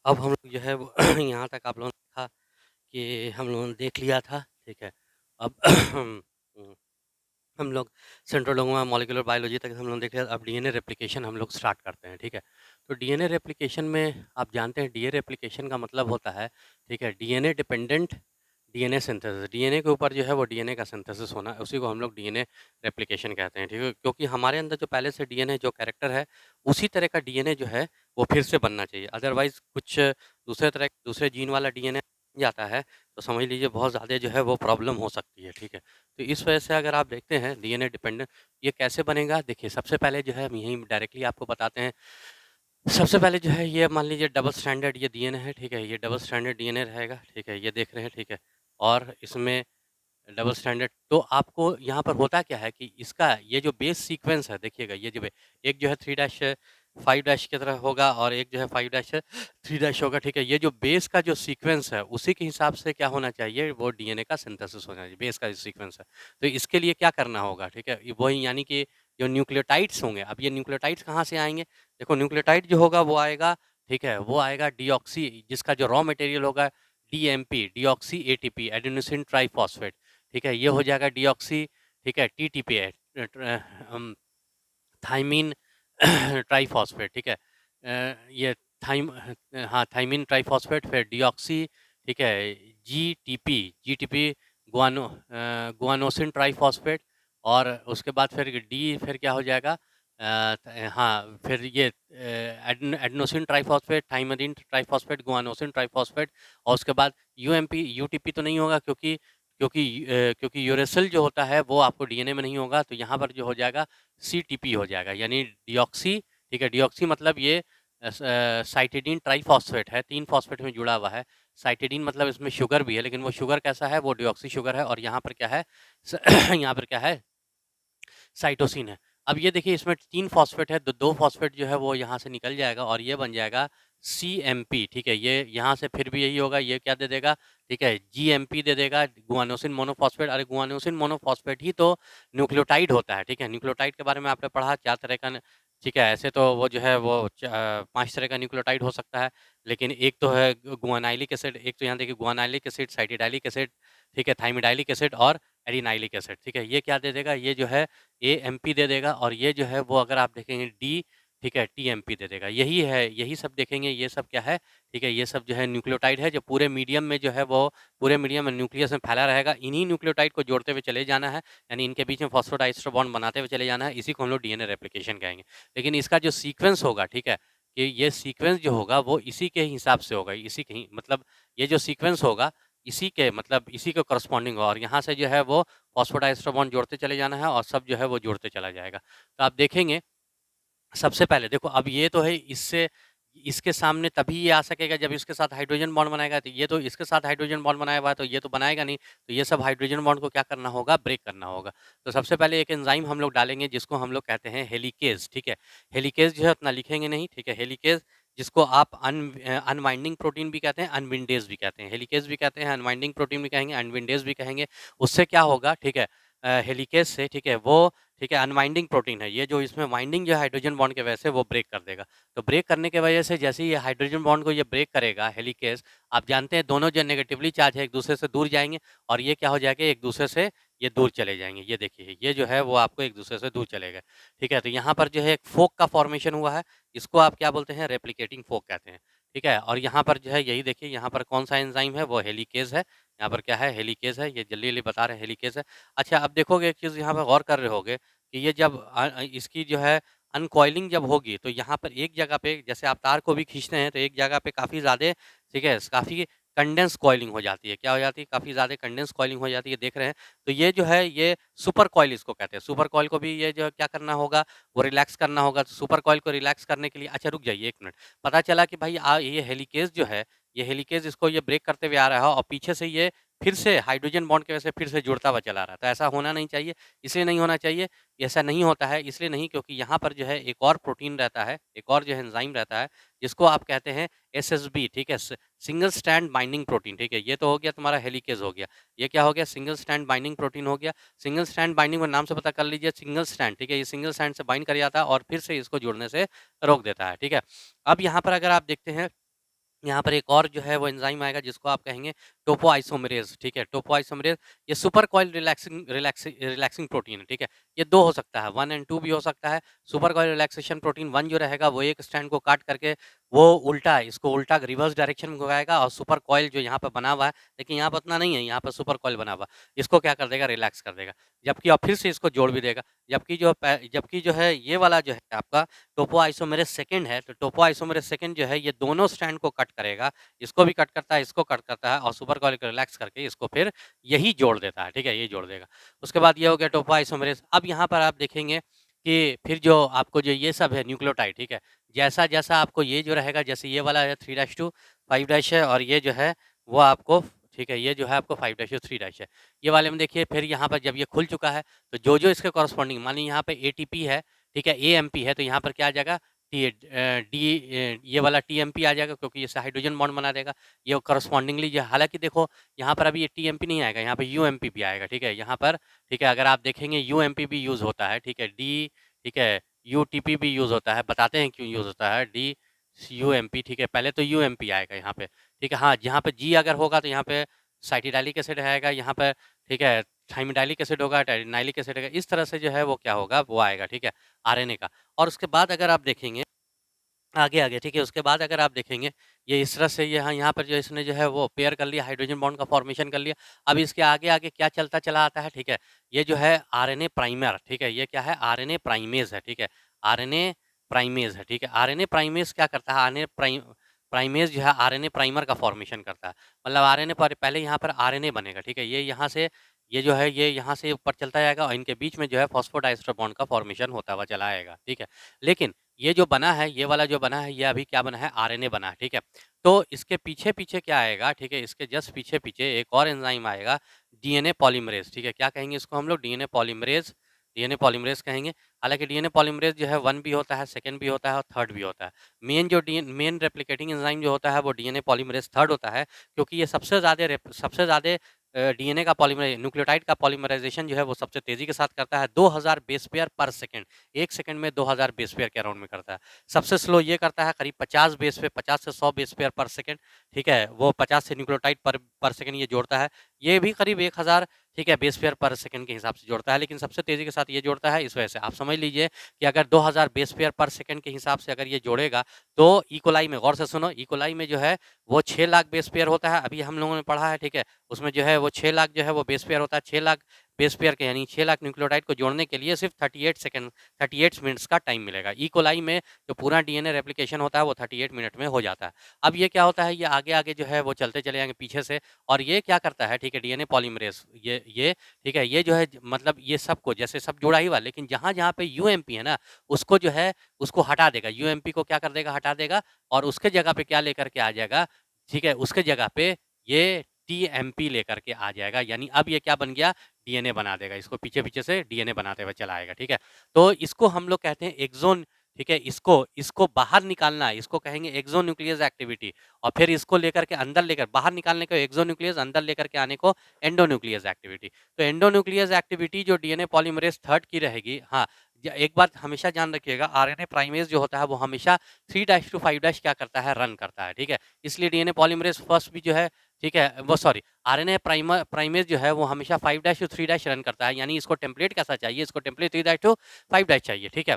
अब हम लोग जो है वो यहाँ तक आप लोगों ने देखा कि हम लोगों ने देख लिया था, ठीक है? अब उम, हम लोग सेंट्रल डोग्मा मॉलिक्यूलर बायोलॉजी तक हम लोग देख लिया, अब डीएनए रेप्लिकेशन हम लोग स्टार्ट करते हैं, ठीक है? तो डीएनए रेप्लिकेशन में आप जानते हैं डीएनए रेप्लिकेशन का मतलब होता है, ठीक है? DNA dependent DNA synthesis, DNA के ऊपर जो है वो डीएनए का सिंथेसिस होना, उसी को हम लोग डीएनए रेप्लिकेशन कहते हैं, ठीक है? क्योंकि हमारे अंदर जो पहले से डीएनए जो कैरेक्टर है, उसी तरह का डीएनए जो है वो फिर से बनना चाहिए। अदरवाइज़ कुछ दूसरे जीन वाला डीएनए जाता है, तो समझ लीजिए बहुत ज़्यादा जो है वो प्रॉब्लम हो सकती है, ठीक है? तो इस वजह से अगर आप देखते हैं डीएनए डिपेंडेंट ये कैसे बनेगा? देखिए, सबसे पहले जो है हम यहीं डायरेक्टली आपको बताते हैं। सबसे पहले जो है ये मान लीजिए डबल स्टैंडर्ड ये डीएनए है, ठीक है? ये डबल स्टैंडर्ड डीएनए रहेगा, ठीक है? ये देख रहे हैं, ठीक है? और इसमें डबल स्टैंडर्ड तो आपको यहाँ पर होता क्या है कि इसका ये जो बेस सीक्वेंस है देखिएगा ये जो एक जो है 3 डैश 5 डैश की तरह होगा और एक जो है 5 डैश 3 डैश होगा, ठीक है? ये जो बेस का जो सीक्वेंस है उसी के हिसाब से क्या होना चाहिए वो डीएनए का सिंथेसिस होना चाहिए, बेस का जो सीक्वेंस है। तो इसके लिए क्या करना होगा, ठीक है? वही यानी कि जो न्यूक्लियोटाइड्स होंगे, अब ये न्यूक्लियोटाइड्स कहाँ से आएँगे? देखो न्यूक्लियोटाइड जो होगा वो आएगा, ठीक है? वो आएगा डीऑक्सी जिसका जो रॉ मटेरियल होगा DMP, deoxy ATP adenosine triphosphate. ठीक है? ये हो जाएगा डीऑक्सी, ठीक है? टीटीपी है थाइमीन ट्राइफॉस्फेट, ठीक है? ये हाँ, थाइमीन ट्राइफॉस्फेट फिर डीऑक्सी, ठीक है? जीटीपी गुआनोसिन ट्राइफॉस्फेट और उसके बाद फिर क्या हो जाएगा? हाँ, फिर ये adenosine triphosphate, thymine triphosphate, guanosine triphosphate और उसके बाद यूटीपी तो नहीं होगा क्योंकि यूरेसिल जो होता है वो आपको डीएनए में नहीं होगा, तो यहाँ पर जो हो जाएगा सीटीपी हो जाएगा यानी डीऑक्सी, ठीक है? डीऑक्सी मतलब ये साइटिडीन ट्राइफॉस्फेट है, 3 फॉस्फेट में जुड़ा हुआ है। साइटिडीन मतलब इसमें शुगर भी है, लेकिन वो शुगर कैसा है? वो डीऑक्सी शुगर है और यहाँ पर क्या है? स यहाँ पर क्या है? साइटोसिन है। अब ये देखिए इसमें 3 फॉस्फेट है, 2 फॉस्फेट जो है वो यहाँ से निकल जाएगा और ये बन जाएगा सीएमपी, ठीक है? ये यहाँ से फिर भी यही होगा, ये क्या दे देगा? ठीक है, जीएमपी दे देगा, गुआनोसिन मोनोफॉस्फेट। अरे गुआनोसिन मोनोफॉस्फेट ही तो न्यूक्लियोटाइड होता है, ठीक है? न्यूक्लियोटाइड के बारे में आपने पढ़ा 4 तरह का न ठीक है, ऐसे तो वो जो है वो 5 तरह का न्यूक्लियोटाइड हो सकता है, लेकिन एक तो है गुआनाइलिक एसिड, एक तो यहाँ देखिए गुआनाइलिक एसिड, साइटिडाइलिक एसिड, ठीक है? थाइमिडाइलिक एसिड और एडिनाइलिक एसिड, ठीक है? ये क्या दे देगा? ये जो है एएमपी दे देगा और ये जो है वो अगर आप देखेंगे डी, ठीक है, टीएमपी दे देगा। यही है, यही सब देखेंगे, ये सब क्या है, ठीक है, ये सब जो है न्यूक्लियोटाइड है जो पूरे मीडियम में जो है वो पूरे मीडियम में न्यूक्लियस में फैला रहेगा। इन्हीं न्यूक्लियोटाइड को जोड़ते हुए चले जाना है, यानी इनके बीच में फॉस्फोडाइस्टर बॉन्ड बनाते हुए चले जाना है, इसी को हम लोग डीएनए रेप्लिकेशन कहेंगे। लेकिन इसका जो सीक्वेंस होगा, ठीक है, कि ये सीक्वेंस जो होगा वो इसी के हिसाब से होगा, इसी के ही मतलब ये जो सीक्वेंस होगा, इसी के मतलब इसी के कॉरेस्पॉन्डिंग होगा और यहाँ से जो है वो फॉस्फोडाइस्टर बॉन्ड जोड़ते चले जाना है और सब जो है वो जुड़ते चला जाएगा। तो आप देखेंगे सबसे पहले देखो अब ये तो है इससे इसके सामने तभी ये आ सकेगा जब इसके साथ हाइड्रोजन बॉन्ड बनाएगा, तो ये तो इसके साथ हाइड्रोजन बॉन्ड बनाया हुआ है तो ये तो बनाएगा नहीं। तो ये सब हाइड्रोजन बॉन्ड को क्या करना होगा? ब्रेक करना होगा। तो सबसे पहले एक एंजाइम हम लोग डालेंगे जिसको हम लोग कहते हैं हेलिकेज़, ठीक है? हेलिकेज़ जो है उतना लिखेंगे नहीं, ठीक है? हेलिकेज़ जिसको आप अनवाइंडिंग प्रोटीन भी कहते हैं, अनविंडेज भी कहते हैं। हेलिकेज़ भी कहते हैं, अनवाइंडिंग प्रोटीन भी कहेंगे, अनविंडेज भी कहेंगे। उससे क्या होगा? ठीक है? हेलिकेज़ से ठीक है वो ठीक है, अनवाइंडिंग प्रोटीन है। ये जो इसमें वाइंडिंग जो है हाइड्रोजन बॉन्ड की वजह से वो ब्रेक कर देगा। तो ब्रेक करने की वजह से जैसे ही ये हाइड्रोजन बॉन्ड को ये ब्रेक करेगा हेलिकेज़, आप जानते हैं दोनों जो नेगेटिवली चार्ज है एक-दूसरे से दूर जाएँगे और ये क्या हो जाएगा एक-दूसरे से ये दूर चले जाएँगे। ये देखिए, ये जो है वो आपको एक-दूसरे से दूर चले गए। ठीक है? तो यहाँ पर जो है एक फ़ोक का फ़ॉर्मेशन हुआ है। इसको आप क्या बोलते हैं? रेप्लिकेटिंग फ़ोक कहते हैं। ठीक है? और यहाँ पर जो है यही देखिए यहाँ पर कौन-सा एंजाइम है? वो हेलिकेज़ है। यहाँ पर क्या है? हेलिकेज़ है। ये जल्दी-जल्दी बता रहे हैं हेलिकेज़ है। अच्छा, अब देखोगे एक चीज़ यहाँ पे गौर कर रहे होंगे कि ये जब इसकी जो है अनकॉइलिंग जब होगी तो यहाँ पर एक जगह पे जैसे आप तार को भी खींचते हैं तो एक जगह पे काफ़ी ज़्यादा ठीक है, काफ़ी कंडेंस कॉइलिंग हो जाती है। क्या हो जाती है? काफ़ी ज़्यादा कंडेंस कॉइलिंग हो जाती है, देख रहे हैं। तो ये जो है ये सुपर कॉइल इसको कहते हैं। सुपर कॉइल को भी ये जो है क्या करना होगा? वो रिलैक्स करना होगा। तो सुपर कॉइल को रिलैक्स करने के लिए अच्छा रुक जाइए 1 मिनट। पता चला कि भाई ये हेलिकेज़ जो है, ये हेलिकेज़ इसको ये ब्रेक करते हुए आ रहा है और पीछे से ये फिर से हाइड्रोजन बॉन्ड की वजह से फिर से जुड़ता हुआ चला रहा है। तो ऐसा होना नहीं चाहिए। इसलिए नहीं होना चाहिए, ऐसा नहीं होता है इसलिए नहीं क्योंकि यहाँ पर जो है एक और प्रोटीन रहता है, एक और जो है एंजाइम रहता है, जिसको आप कहते हैं एसएसबी ठीक है? सिंगल स्ट्रैंड बाइंडिंग प्रोटीन ठीक है? ये तो हो गया तुम्हारा हेलिकेज़ हो गया। ये क्या हो गया? सिंगल स्ट्रैंड बाइंडिंग प्रोटीन हो गया। सिंगल स्ट्रैंड बाइंडिंग को नाम से पता कर लीजिए सिंगल स्ट्रैंड ठीक है? ये सिंगल स्ट्रैंड से बाइंड कर जाता है और फिर से इसको जुड़ने से रोक देता है, ठीक है? अब यहाँ पर अगर आप देखते हैं यहाँ पर एक और जो है वो एंजाइम आएगा जिसको आप कहेंगे टोपोआइसोमेरेज़, ठीक है? टोपोआइसोमेरेज़ ये सुपर कॉइल रिलैक्सिंग प्रोटीन है, ठीक है? ये 2 हो सकता है, 1 एंड 2 भी हो सकता है। सुपर कॉइल रिलैक्सेशन प्रोटीन 1 जो रहेगा वो एक स्ट्रैंड को काट करके वो उल्टा इसको उल्टा रिवर्स डायरेक्शन में घुमाएगा और सुपर कॉइल जो यहाँ पे बना हुआ है, देखिए यहाँ पे उतना नहीं है, यहाँ पे सुपर कॉइल बना हुआ है। इसको क्या कर देगा रिलैक्स कर देगा। जबकि और फिर से इसको जोड़ भी देगा। जबकि जो है ये वाला जो है आपका टोपोआइसोमेरेज़ सेकंड है, तो टोपोआइसोमेरेज़ सेकंड जो है ये दोनों स्ट्रैंड को कट करेगा। इसको भी कट करता है, इसको कट करता है और सुपर कॉइल को रिलैक्स करके इसको फिर यही जोड़ देता है, ठीक है? यही जोड़ देगा। उसके बाद ये हो गया टोपोआइसोमेरेज़। अब यहाँ पर आप देखेंगे कि फिर जो आपको जो ये सब है न्यूक्लियोटाइड, ठीक है? जैसा-जैसा आपको ये जो रहेगा जैसे ये वाला है 3-2 5- है और ये जो है वो आपको ठीक है, ये जो है आपको 5- 3- है। ये वाले में देखिए फिर यहाँ पर जब ये खुल चुका है, तो जो-जो इसके कॉरेस्पॉन्डिंग मानिए यहाँ पे एटीपी है, ठीक है? एएमपी है, तो यहाँ पर क्या आ जाएगा ये वाला टीएमपी आ जाएगा क्योंकि इससे हाइड्रोजन बॉन्ड बना देगा। ये कॉरेस्पॉन्डिंगली जो हालाँकि देखो यहाँ पर अभी ये टीएमपी नहीं आएगा, यहाँ पे यूएमपी भी आएगा, ठीक है? यहाँ पर ठीक है, अगर आप देखेंगे यूएमपी भी यूज़ होता है, ठीक है? ठीक है, यूटीपी भी यूज़ होता है, बताते हैं क्यों यूज़ होता है, यूएमपी ठीक है, पहले तो यूएमपी आएगा यहाँ पे, ठीक है? हाँ, जहाँ पे जी अगर होगा तो यहाँ पे साइटिडाइलिक एसिड आएगा, यहाँ पे ठीक है, थाइमिडाइलिक एसिड होगा, टाइनाइलिक एसिड होगा, इस तरह से जो है वो क्या होगा, वो आएगा, ठीक है? आरएनए का। और उसके बाद अगर आप देखेंगे आगे, ठीक है? उसके बाद अगर आप देखेंगे, ये इस तरह से यहाँ यहाँ पर जो इसने जो है वो पेयर कर लिया, हाइड्रोजन बॉन्ड का फॉर्मेशन कर लिया। अब इसके आगे-आगे क्या चलता चला आता है, ठीक है? ये जो है आरएनए प्राइमर, ठीक है? ये क्या है? आरएनए प्राइमेज़ है, ठीक है? आरएनए प्राइमेज़ है, ठीक है? आरएनए प्राइमेज़ क्या करता है? आरएनए प्राइमेज़ जो है आरएनए प्राइमर का फॉर्मेशन करता है। मतलब आरएनए पर पहले यहाँ पर आरएनए बनेगा, ठीक है? ये जो है ये यहाँ से ऊपर चलता जाएगा और इनके बीच में जो है फॉस्फोडाइस्टर बॉन्ड का फॉर्मेशन होता हुआ चला आएगा, ठीक है? लेकिन ये जो बना है, ये वाला जो बना है, ये अभी क्या बना है? आरएनए बना है, ठीक है? तो इसके पीछे-पीछे क्या आएगा, ठीक है? इसके जस्ट पीछे-पीछे एक और एंजाइम आएगा, डीएनए पॉलीमरेज़, ठीक है? क्या कहेंगे इसको हम लोग? डीएनए पॉलीमरेज़ कहेंगे। हालाँकि डीएनए पॉलीमरेज़ जो है 1 भी होता है, सेकंड भी होता है और थर्ड भी होता है। मेन रेप्लिकेटिंग एंजाइम जो होता है, वो डीएनए पॉलीमरेज़ थर्ड होता है, क्योंकि ये सबसे ज़्यादा डीएनए का न्यूक्लियोटाइड का पॉलीमराइज़ेशन जो है, वो सबसे तेज़ी के साथ करता है, 2000 बेस पेयर पर सेकंड। 1 सेकंड में 2000 बेस पेयर के अराउंड में करता है। सबसे स्लो ये करता है करीब 50 से 100 बेस पेयर पर सेकंड, ठीक है? वो 50 से न्यूक्लियोटाइड पर सेकंड ये जोड़ता है। ये भी करीब 1000 ठीक है, बेस पेयर पर सेकंड के हिसाब से जोड़ता है, लेकिन सबसे तेज़ी के साथ ये जोड़ता है इस वजह से। आप समझ लीजिए कि अगर 2000 बेस पेयर पर सेकंड के हिसाब से अगर ये जोड़ेगा, तो ई कोलाई में गौर से सुनो, ई कोलाई में जो है वो 6 लाख बेस पेयर होता है, अभी हम लोगों ने पढ़ा है, ठीक है? उसमें जो है वो 6 लाख जो है वो बेस पेयर होता है, 6 लाख बेस पेयर के यानी 6 लाख न्यूक्लियोटाइड को जोड़ने के लिए सिर्फ 38 मिनट्स का टाइम मिलेगा। ई कोलाई में जो पूरा डीएनए रेप्लिकेशन होता है वो 38 मिनट में हो जाता है। अब ये क्या होता है, ये आगे-आगे जो है वो चलते चले जाएँगे पीछे से और ये क्या करता है, ठीक है, डीएनए पॉलीमरेज़ ये ठीक है, ये जो है मतलब ये सबको जैसे सब जुड़ा ही हुआ है, लेकिन जहाँ-जहाँ पे यूएमपी है ना, उसको जो है उसको हटा देगा। यूएमपी को क्या कर देगा, हटा देगा और उसके जगह पे क्या लेकर के आ जाएगा, ठीक है, उसके जगह पे ये टीएमपी लेकर के आ जाएगा, यानी अब ये क्या बन गया, डीएनए बना देगा। इसको पीछे-पीछे से डीएनए बनाते हुए चला आएगा, ठीक है? तो इसको हम लोग कहते हैं एक्सोन, ठीक है? इसको बाहर निकालना है, इसको कहेंगे एक्सोन्यूक्लियस एक्टिविटी और फिर इसको लेकर के अंदर लेकर बाहर निकालने को एक्सोन्यूक्लियस, अंदर लेकर के आने को एंडोन्यूक्लियस एक्टिविटी। तो एंडोन्यूक्लियस एक्टिविटी जो डीएनए पॉलीमरेज़ थर्ड की रहेगी, हाँ, एक बात हमेशा ध्यान रखिएगा, आरएनए प्राइमेज़ जो होता है वो हमेशा 3-5 क्या करता है, रन करता है, ठीक है? इसलिए डीएनए पॉलीमरेज़ फर्स्ट भी जो है, ठीक है, वो सॉरी आरएनए प्राइमेज़ जो है वो हमेशा 5-3 रन करता है, यानी इसको टेम्पलेट कैसा चाहिए, इसको टेम्पलेट 3-5 चाहिए, ठीक है?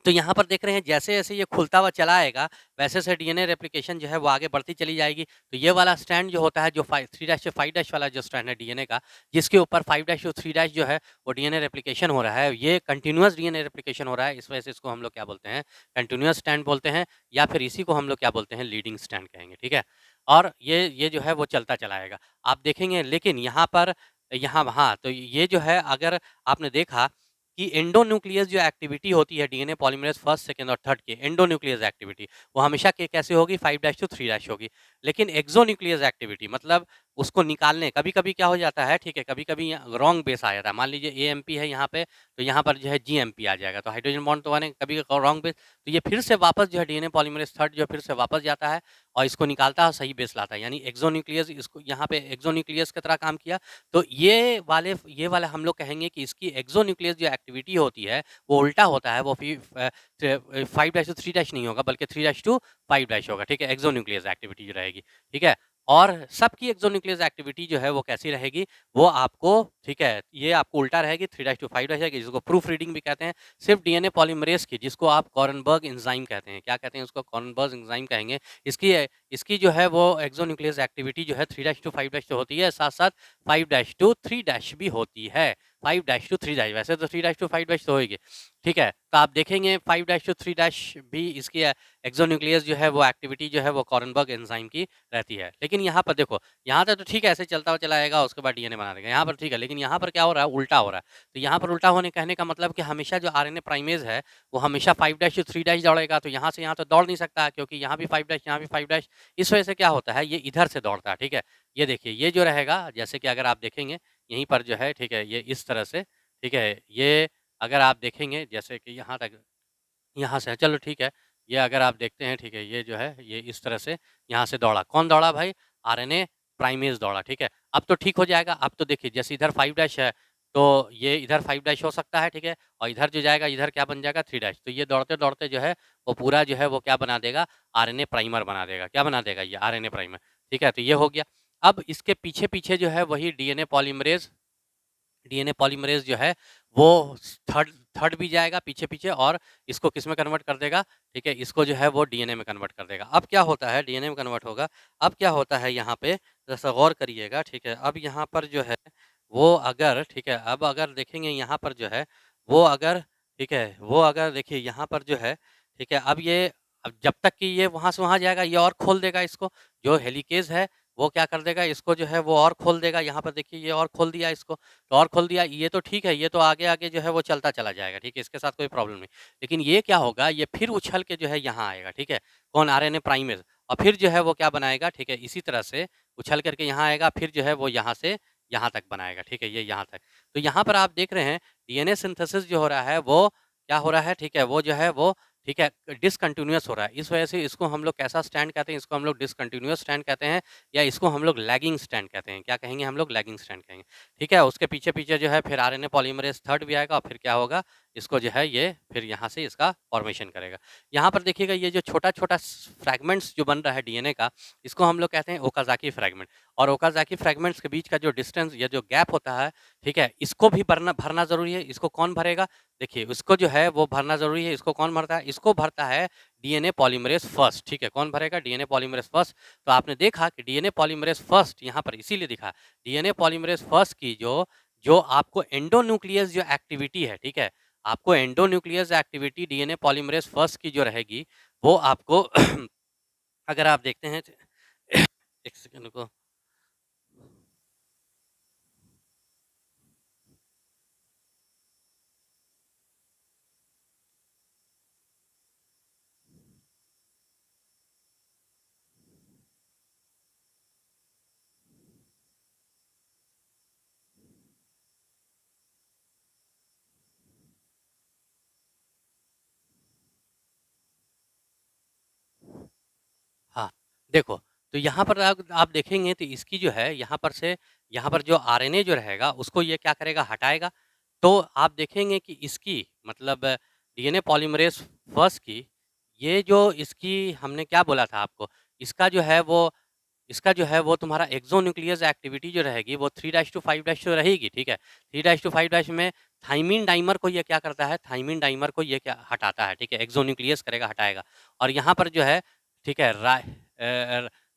तो यहाँ पर देख रहे हैं जैसे-जैसे ये खुलता हुआ चला आएगा, वैसे-वैसे डीएनए रेप्लिकेशन जो है वो आगे बढ़ती चली जाएगी। तो ये वाला स्ट्रैंड जो होता है जो 3 से 5 वाला जो स्ट्रैंड है डीएनए का, जिसके ऊपर 5-3 जो है वो डीएनए रेप्लिकेशन हो रहा है, ये कंटीन्यूअस डीएनए रेप्लिकेशन हो रहा है, इस वजह से इसको हम लोग क्या बोलते हैं, कंटीन्यूअस स्ट्रैंड बोलते हैं या फिर इसी को हम लोग क्या बोलते हैं, लीडिंग स्ट्रैंड कहेंगे, ठीक है? और ये जो है वो चलता चला आएगा। आप देखेंगे लेकिन यहाँ पर यहाँ हाँ, तो ये जो है अगर आपने देखा कि एंडोन्यूक्लियस जो एक्टिविटी होती है डीएनए पॉलीमरेज़ फर्स्ट, सेकंड और थर्ड की एंडोन्यूक्लियस एक्टिविटी, वो हमेशा के कैसे होगी 5-3 होगी। लेकिन एक्सोन्यूक्लियस एक्टिविटी मतलब उसको निकालने कभी-कभी क्या हो जाता है, ठीक है, कभी-कभी रॉन्ग बेस आ जाता है। मान लीजिए एएमपी है यहाँ पे, तो यहाँ पर जो है जीएमपी आ जाएगा, तो हाइड्रोजन बॉन्ड तो बने कभी रॉन्ग बेस, तो ये फिर से वापस जो है डीएनए पॉलीमरेज़ थर्ड जो है फिर से वापस जाता है और इसको निकालता है और सही बेस लाता है। यानी एक्सोन्यूक्लियस इसको यहाँ पे एक्सोन्यूक्लियस की तरह काम किया, तो ये वाला हम लोग कहेंगे कि इसकी एक्सोन्यूक्लियस जो एक्टिविटी होती है, वो उल्टा होता है, वो 5 डैश टू 3 डैश नहीं होगा, बल्कि 3 डैश टू 5 डैश होगा, ठीक है? एक्सोन्यूक्लियस एक्टिविटी जो रहेगी, ठीक है? और सबकी एक्सोन्यूक्लियस एक्टिविटी जो है वो कैसी रहेगी, वो आपको, ठीक है, ये आपको उल्टा रहेगी, 3 डैश टू 5 डैश रहेगी, जिसको प्रूफ रीडिंग भी कहते हैं। सिर्फ डीएनए पॉलीमरेज़ की, जिसको आप कॉरनबर्ग एंजाइम कहते हैं, क्या कहते हैं उसको? कॉरनबर्ग एंजाइम कहेंगे। इसकी इसकी जो है वो एक्सोन्यूक्लियस एक्टिविटी जो है 3 डैश टू 5 डैश तो होती है, साथ-साथ 5 डैश टू 3 डैश भी होती है। 5 डैश टू 3 डैश, वैसे तो 3 डैश टू 5 डैश तो होएगी, ठीक है? तो आप देखेंगे 5 डैश टू 3 डैश भी इसकी एक्सोन्यूक्लियस जो है वो एक्टिविटी जो है वो कॉरनबर्ग एंजाइम की रहती है। लेकिन यहाँ पर देखो, यहाँ तक तो ठीक है, ऐसे चलता हुआ चला आएगा, उसके बाद डीएनए बना देगा, यहाँ पर ठीक है, लेकिन यहाँ पर क्या हो रहा है? उल्टा हो रहा है। तो यहाँ पर उल्टा होने कहने का मतलब कि हमेशा जो आरएनए प्राइमेज़ है, वो हमेशा 5 डैश टू 3 डैश दौड़ेगा, तो यहाँ से यहाँ तो दौड़ नहीं सकता है, क्योंकि यहाँ भी 5 डैश, यहाँ भी 5 डैश। इस वजह से क्या होता है, ये इधर से दौड़ता है, ठीक है? ये देखिए, ये जो रहेगा, जैसे कि अगर आप देखेंगे, यहीं पर जो है, ठीक है, ये इस तरह से, ठीक है, ये अगर आप देखेंगे जैसे कि यहाँ तक, यहाँ से है, चलो ठीक है, ये अगर आप देखते हैं, ठीक है, ये जो है, ये इस तरह से यहाँ से दौड़ा। कौन दौड़ा भाई? आरएनए प्राइमेज़ दौड़ा, ठीक है? अब तो ठीक हो जाएगा, अब तो देखिए जैसे इधर 5 डैश है, तो ये इधर 5 डैश हो सकता है, ठीक है? और इधर जो जाएगा, इधर क्या बन जाएगा? 3 डैश। तो ये दौड़ते-दौड़ते जो है, वो पूरा जो है वो क्या बना देगा? आरएनए प्राइमर बना देगा। क्या बना देगा ये? आरएनए प्राइमर, ठीक है? तो ये हो गया। अब इसके पीछे-पीछे जो है वही डीएनए पॉलीमरेज़ जो है वो थर्ड थर्ड भी जाएगा पीछे-पीछे और इसको किस में कन्वर्ट कर देगा, ठीक है? इसको जो है वो डीएनए में कन्वर्ट कर देगा। अब क्या होता है, डीएनए में कन्वर्ट होगा, अब क्या होता है यहाँ पे ज़रा-सा गौर करिएगा, ठीक है? अब यहाँ पर जो है वो अगर, ठीक है, अब अगर देखेंगे यहाँ पर जो है वो अगर, ठीक है, वो अगर देखिए यहाँ पर जो है, ठीक है, अब ये, अब जब तक कि ये वहाँ से वहाँ जाएगा, ये और खोल देगा इसको, जो हेलिकेज़ है वो क्या कर देगा, इसको जो है वो और खोल देगा। यहाँ पर देखिए ये और खोल दिया इसको, तो और खोल दिया, ये तो ठीक है, ये तो आगे-आगे जो है वो चलता चला जाएगा, ठीक है? इसके साथ कोई प्रॉब्लम नहीं। लेकिन ये क्या होगा, ये फिर उछल के जो है यहाँ आएगा, ठीक है? कौन? आरएनए प्राइमेज़, और फिर जो है वो क्या बनाएगा, ठीक है? इसी तरह से उछल करके यहाँ आएगा, फिर जो है वो यहाँ से यहाँ तक बनाएगा, ठीक है? ये यहाँ तक। तो यहाँ पर आप देख रहे हैं डीएनए सिंथेसिस जो हो रहा है वो क्या हो रहा है, ठीक है? वो जो है वो, ठीक है, डिसकंटीन्यूअस हो रहा है। इस वजह से इसको हम लोग कैसा स्टैंड कहते हैं? इसको हम लोग डिसकंटीन्यूअस स्टैंड कहते हैं, या इसको हम लोग लैगिंग स्टैंड कहते हैं। क्या कहेंगे हम लोग? लैगिंग स्टैंड कहेंगे। ठीक है? उसके पीछे-पीछे जो है फिर आरएनए पॉलीमरेज़ थर्ड भी आएगा और फिर क्या होगा, इसको जो है ये फिर यहाँ से इसका फॉर्मेशन करेगा। यहाँ पर देखिएगा ये जो छोटा-छोटा फ्रैगमेंट्स जो बन रहा है डीएनए का, इसको हम लोग कहते हैं ओकाज़ाकी फ्रैगमेंट, और ओकाज़ाकी फ्रैगमेंट्स के बीच का जो डिस्टेंस या जो गैप होता है, ठीक है? इसको भी भरना भरना ज़रूरी है। इसको कौन भरेगा? देखिए, उसको जो है वो भरना ज़रूरी है। इसको कौन भरता है? इसको भरता है डीएनए पॉलीमरेज़ फर्स्ट, ठीक है? कौन भरेगा? DNA polymerase first. तो आपने देखा कि डीएनए पॉलीमरेज़ फर्स्ट यहाँ पर इसीलिए दिखा, डीएनए पॉलीमरेज़ फर्स्ट की जो जो आपको एंडोन्यूक्लियस जो एक्टिविटी है, ठीक है? आपको endonuclease activity DNA polymerase first की जो रहेगी, वो आपको अगर आप देखते हैं 1 सेकंड रुको। हाँ, देखो, तो यहाँ पर आप देखेंगे तो इसकी जो है यहाँ पर जो आरएनए जो रहेगा उसको ये क्या करेगा, हटाएगा। तो आप देखेंगे कि इसकी मतलब डीएनए पॉलीमरेज़ फर्स्ट की ये जो इसकी हमने क्या बोला था आपको, इसका जो है वो इसका जो है वो तुम्हारा एक्सोन्यूक्लियस एक्टिविटी जो रहेगी वो 3 टू 5 तो रहेगी, ठीक है? 3 टू 5 में थाइमिन डाइमर को ये क्या करता है, थाइमिन डाइमर को ये क्या हटाता है, ठीक है? एक्सोन्यूक्लियस करेगा, हटाएगा। और यहाँ पर जो है, ठीक है,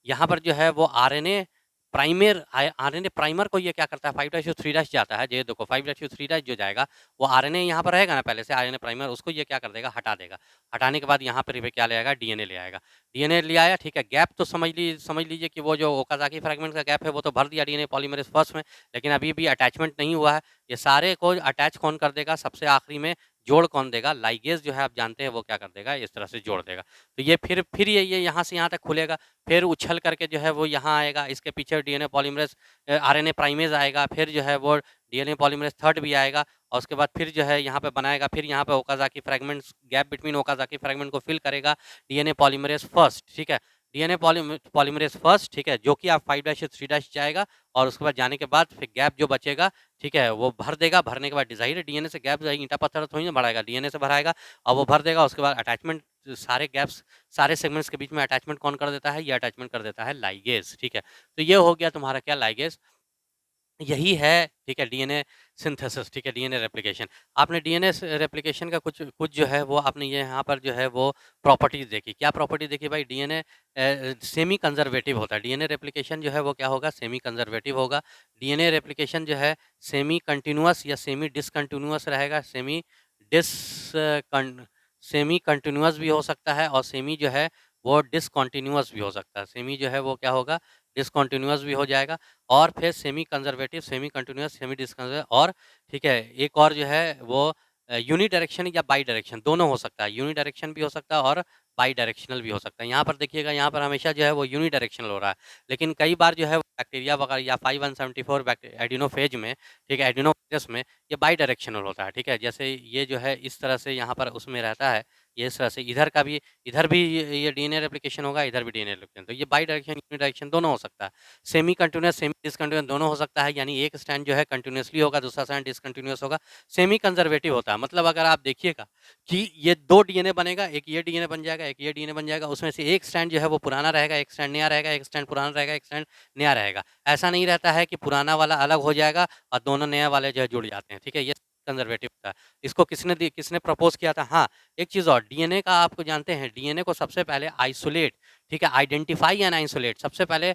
यहाँ पर जो है वो आरएनए प्राइमर को ये क्या करता है, 5 टू 3 जाता है। ये देखो 5 टू 3 जो जाएगा, वो आरएनए यहाँ पर रहेगा ना पहले से आरएनए प्राइमर, उसको ये क्या कर देगा, हटा देगा। हटाने के बाद यहाँ पर ये क्या ले आएगा, डीएनए ले आएगा। डीएनए ले आया, ठीक है, गैप तो समझ लीजिए कि वो जो ओकाज़ाकी फ्रैगमेंट का गैप है वो तो भर दिया डीएनए पॉलीमरेज़ फर्स्ट में, लेकिन अभी भी अटैचमेंट नहीं हुआ है। ये सारे को अटैच कौन कर देगा, सबसे आखिरी में जोड़ कौन देगा? लाइगेज़ जो है आप जानते हैं वो क्या कर देगा, इस तरह से जोड़ देगा। तो ये फिर ये यहाँ से यहाँ तक खुलेगा, फिर उछल करके जो है वो यहाँ आएगा, इसके पीछे डीएनए पॉलीमरेज़ आरएनए प्राइमेज़ आएगा, फिर जो है वो डीएनए पॉलीमरेज़ 3 भी आएगा और उसके बाद फिर जो है यहाँ पे बनाएगा, फिर यहाँ पे Okazaki fragments gap between Okazaki fragment को फिल करेगा डीएनए पॉलीमरेज़ फर्स्ट, ठीक है? डीएनए पॉलीमरेज़ फर्स्ट, ठीक है? जो कि आप 5' से 3' जाएगा और उसके बाद जाने के बाद फिर गैप जो बचेगा, ठीक है? वो भर देगा, भरने के बाद ज़ाहिर डीएनए से गैप ईंटा पत्थर थोड़ी ना बढ़ाएगा, डीएनए से भराएगा और वो भर देगा, उसके बाद अटैचमेंट सारे गैप्स, सारे सेगमेंट्स के बीच में अटैचमेंट कौन कर देता है? ये अटैचमेंट कर देता है लाइगेज़, ठीक है? तो ये हो गया तुम्हारा क्या लाइगेज़, यही है, ठीक है, डीएनए सिंथेसिस, ठीक है, डीएनए रेप्लिकेशन। आपने डीएनए रेप्लिकेशन का कुछ कुछ जो है वो आपने ये यहाँ पर जो है वो प्रॉपर्टीज़ देखी। क्या प्रॉपर्टी देखी भाई? डीएनए सेमी कंज़र्वेटिव होता है। डीएनए रेप्लिकेशन जो है वो क्या होगा? सेमी कंज़र्वेटिव होगा। डीएनए रेप्लिकेशन जो है सेमी कंटीन्यूअस या सेमी डिसकंटीन्यूअस रहेगा। डिस कन सेमी कंटीन्यूअस भी हो सकता है और सेमी जो है वो डिसकंटीन्यूअस भी हो सकता है। सेमी जो है वो क्या होगा? डिसकंटीन्यूअस भी हो जाएगा और फिर semi conservative, semi continuous, semi discontinuous और ठीक है, एक और जो है वो यूनि डायरेक्शन या बाई डायरेक्शन दोनों हो सकता है। यूनि डायरेक्शन भी हो सकता है और बाई डायरेक्शनल भी हो सकता है। यहाँ पर देखिएगा, यहाँ पर हमेशा जो है वो यूनि डायरेक्शनल हो रहा है। लेकिन कई बार जो है बैक्टीरिया वगैरह या 5174 एडिनोफेज में, ठीक है, एडिनोवायरस में ये बाई डायरेक्शनल होता है, ठीक है। जैसे ये जो है इस तरह से यहाँ पर उसमें रहता है, ये इस तरह से इधर भी ये डीएनए रेप्लिकेशन होगा, इधर भी डीएनए रेप्लिकेशन, तो ये बाई डायरेक्शन, यूनि डायरेक्शन दोनों हो सकता है। सेमी कंटीन्यूअस, सेमी डिसकंटीन्यूअस दोनों हो सकता है, यानी एक स्ट्रैंड जो है कंटीन्यूअसली होगा, दूसरा स्ट्रैंड डिसकंटीन्यूअस होगा। सेमी कंजर्वेटिव होता है, मतलब अगर आप देखिएगा कि ये 2 डीएनए बनेगा, एक ये डीएनए बन जाएगा, एक ये डीएनए बन जाएगा, उसमें से एक स्ट्रैंड जो है वो पुराना रहेगा, एक स्ट्रैंड नया रहेगा, एक स्ट्रैंड पुराना रहेगा, एक स्ट्रैंड नया रहेगा। ऐसा नहीं रहता है कि पुराना वाला अलग हो जाएगा और दोनों नया वाले जो है जुड़ जाते हैं, ठीक है? ये कंजर्वेटिव होता है। इसको किसने प्रपोज़ किया था? हाँ, एक चीज़ और, डीएनए का आपको जानते हैं, डीएनए को सबसे पहले आइसोलेट, ठीक है, आइडेंटिफाई एंड आइसोलेट, सबसे पहले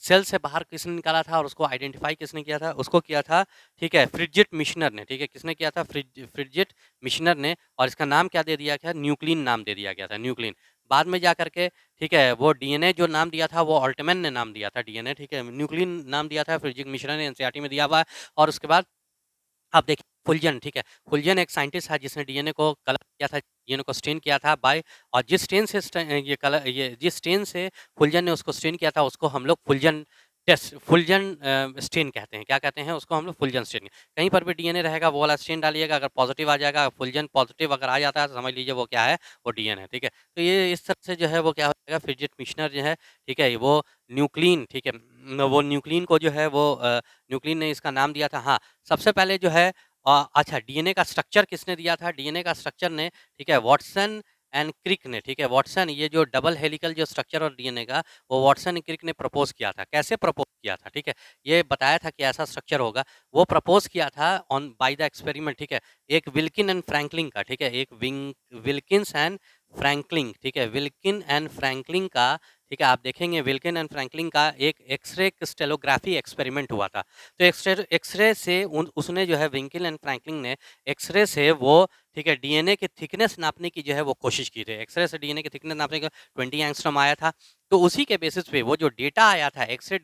सेल से बाहर किसने निकाला था और उसको आइडेंटिफ़ाई किसने किया था? उसको किया था, ठीक है, फ्रिडजिट मिशनर ने, ठीक है, किसने किया था? फ्रिडजिट मिशनर ने, और इसका नाम क्या दे दिया गया? न्यूक्लिन नाम दे दिया गया था, न्यूक्लिन। बाद में जा कर के, ठीक है, वो डीएनए जो नाम दिया था वो ऑल्टमैन ने नाम दिया था डीएनए, ठीक है, न्यूक्लिन नाम दिया था फ्रिडजिट मिशनर ने, एनसीईआरटी में दिया हुआ है। और उसके बाद आप देखिए फुल्जन, ठीक है, फुल्जन एक साइंटिस्ट है जिसने डीएनए को कलर किया था, डीएनए को स्टेन किया था बाय, और जिस स्टेन से ये जिस स्टेन से फुल्जन ने उसको स्टेन किया था, उसको हम लोग फुल्जन स्टेन कहते हैं। क्या कहते हैं उसको? हम लोग फुल्जन स्टेन। कहीं पर भी डीएनए रहेगा वो वाला स्टेन डालिएगा, अगर पॉजिटिव आ जाएगा, फुल्जन पॉजिटिव अगर आ जाता है तो समझ लीजिए वो क्या है? वो डीएनए है, ठीक है। तो ये इस तरह से जो है वो क्या हो जाएगा? फ्रिडजिट मिशनर जो है, ठीक है, वो न्यूक्लिन, ठीक है, वो न्यूक्लिन को जो है वो न्यूक्लिन ने इसका नाम दिया था। हाँ, सबसे पहले जो है अच्छा, डीएनए का स्ट्रक्चर किसने दिया था? डीएनए का स्ट्रक्चर ने, ठीक है, वाटसन एंड क्रिक ने, ठीक है, वाटसन, ये जो डबल हेलिकल जो स्ट्रक्चर और डीएनए का, वो वाटसन एंड क्रिक ने प्रपोज़ किया था। कैसे प्रपोज़ किया था? ठीक है, ये बताया था कि ऐसा स्ट्रक्चर होगा। वो प्रपोज़ किया था ऑन बाय द एक्सपेरिमेंट, ठीक है, एक विल्किन एंड फ्रैंकलिन का, ठीक है, विल्किन्स एंड फ्रैंकलिन, ठीक है, विल्किन एंड फ्रैंकलिन का, ठीक है, आप देखेंगे विल्किन एंड फ्रैंकलिन का एक एक्स-रे क्रिस्टलोग्राफी एक्सपेरिमेंट हुआ था। तो एक्स-रे से उसने जो है विंकिल एंड फ्रैंकलिन ने एक्स-रे से वो, ठीक है, डीएनए की थिकनेस नापने की जो है वो कोशिश की थी। एक्स-रे से डीएनए की थिकनेस नापने का 20 एंगस्ट्रॉम आया था। तो उसी के बेसिस पे वो जो डेटा आया था एक्स-रे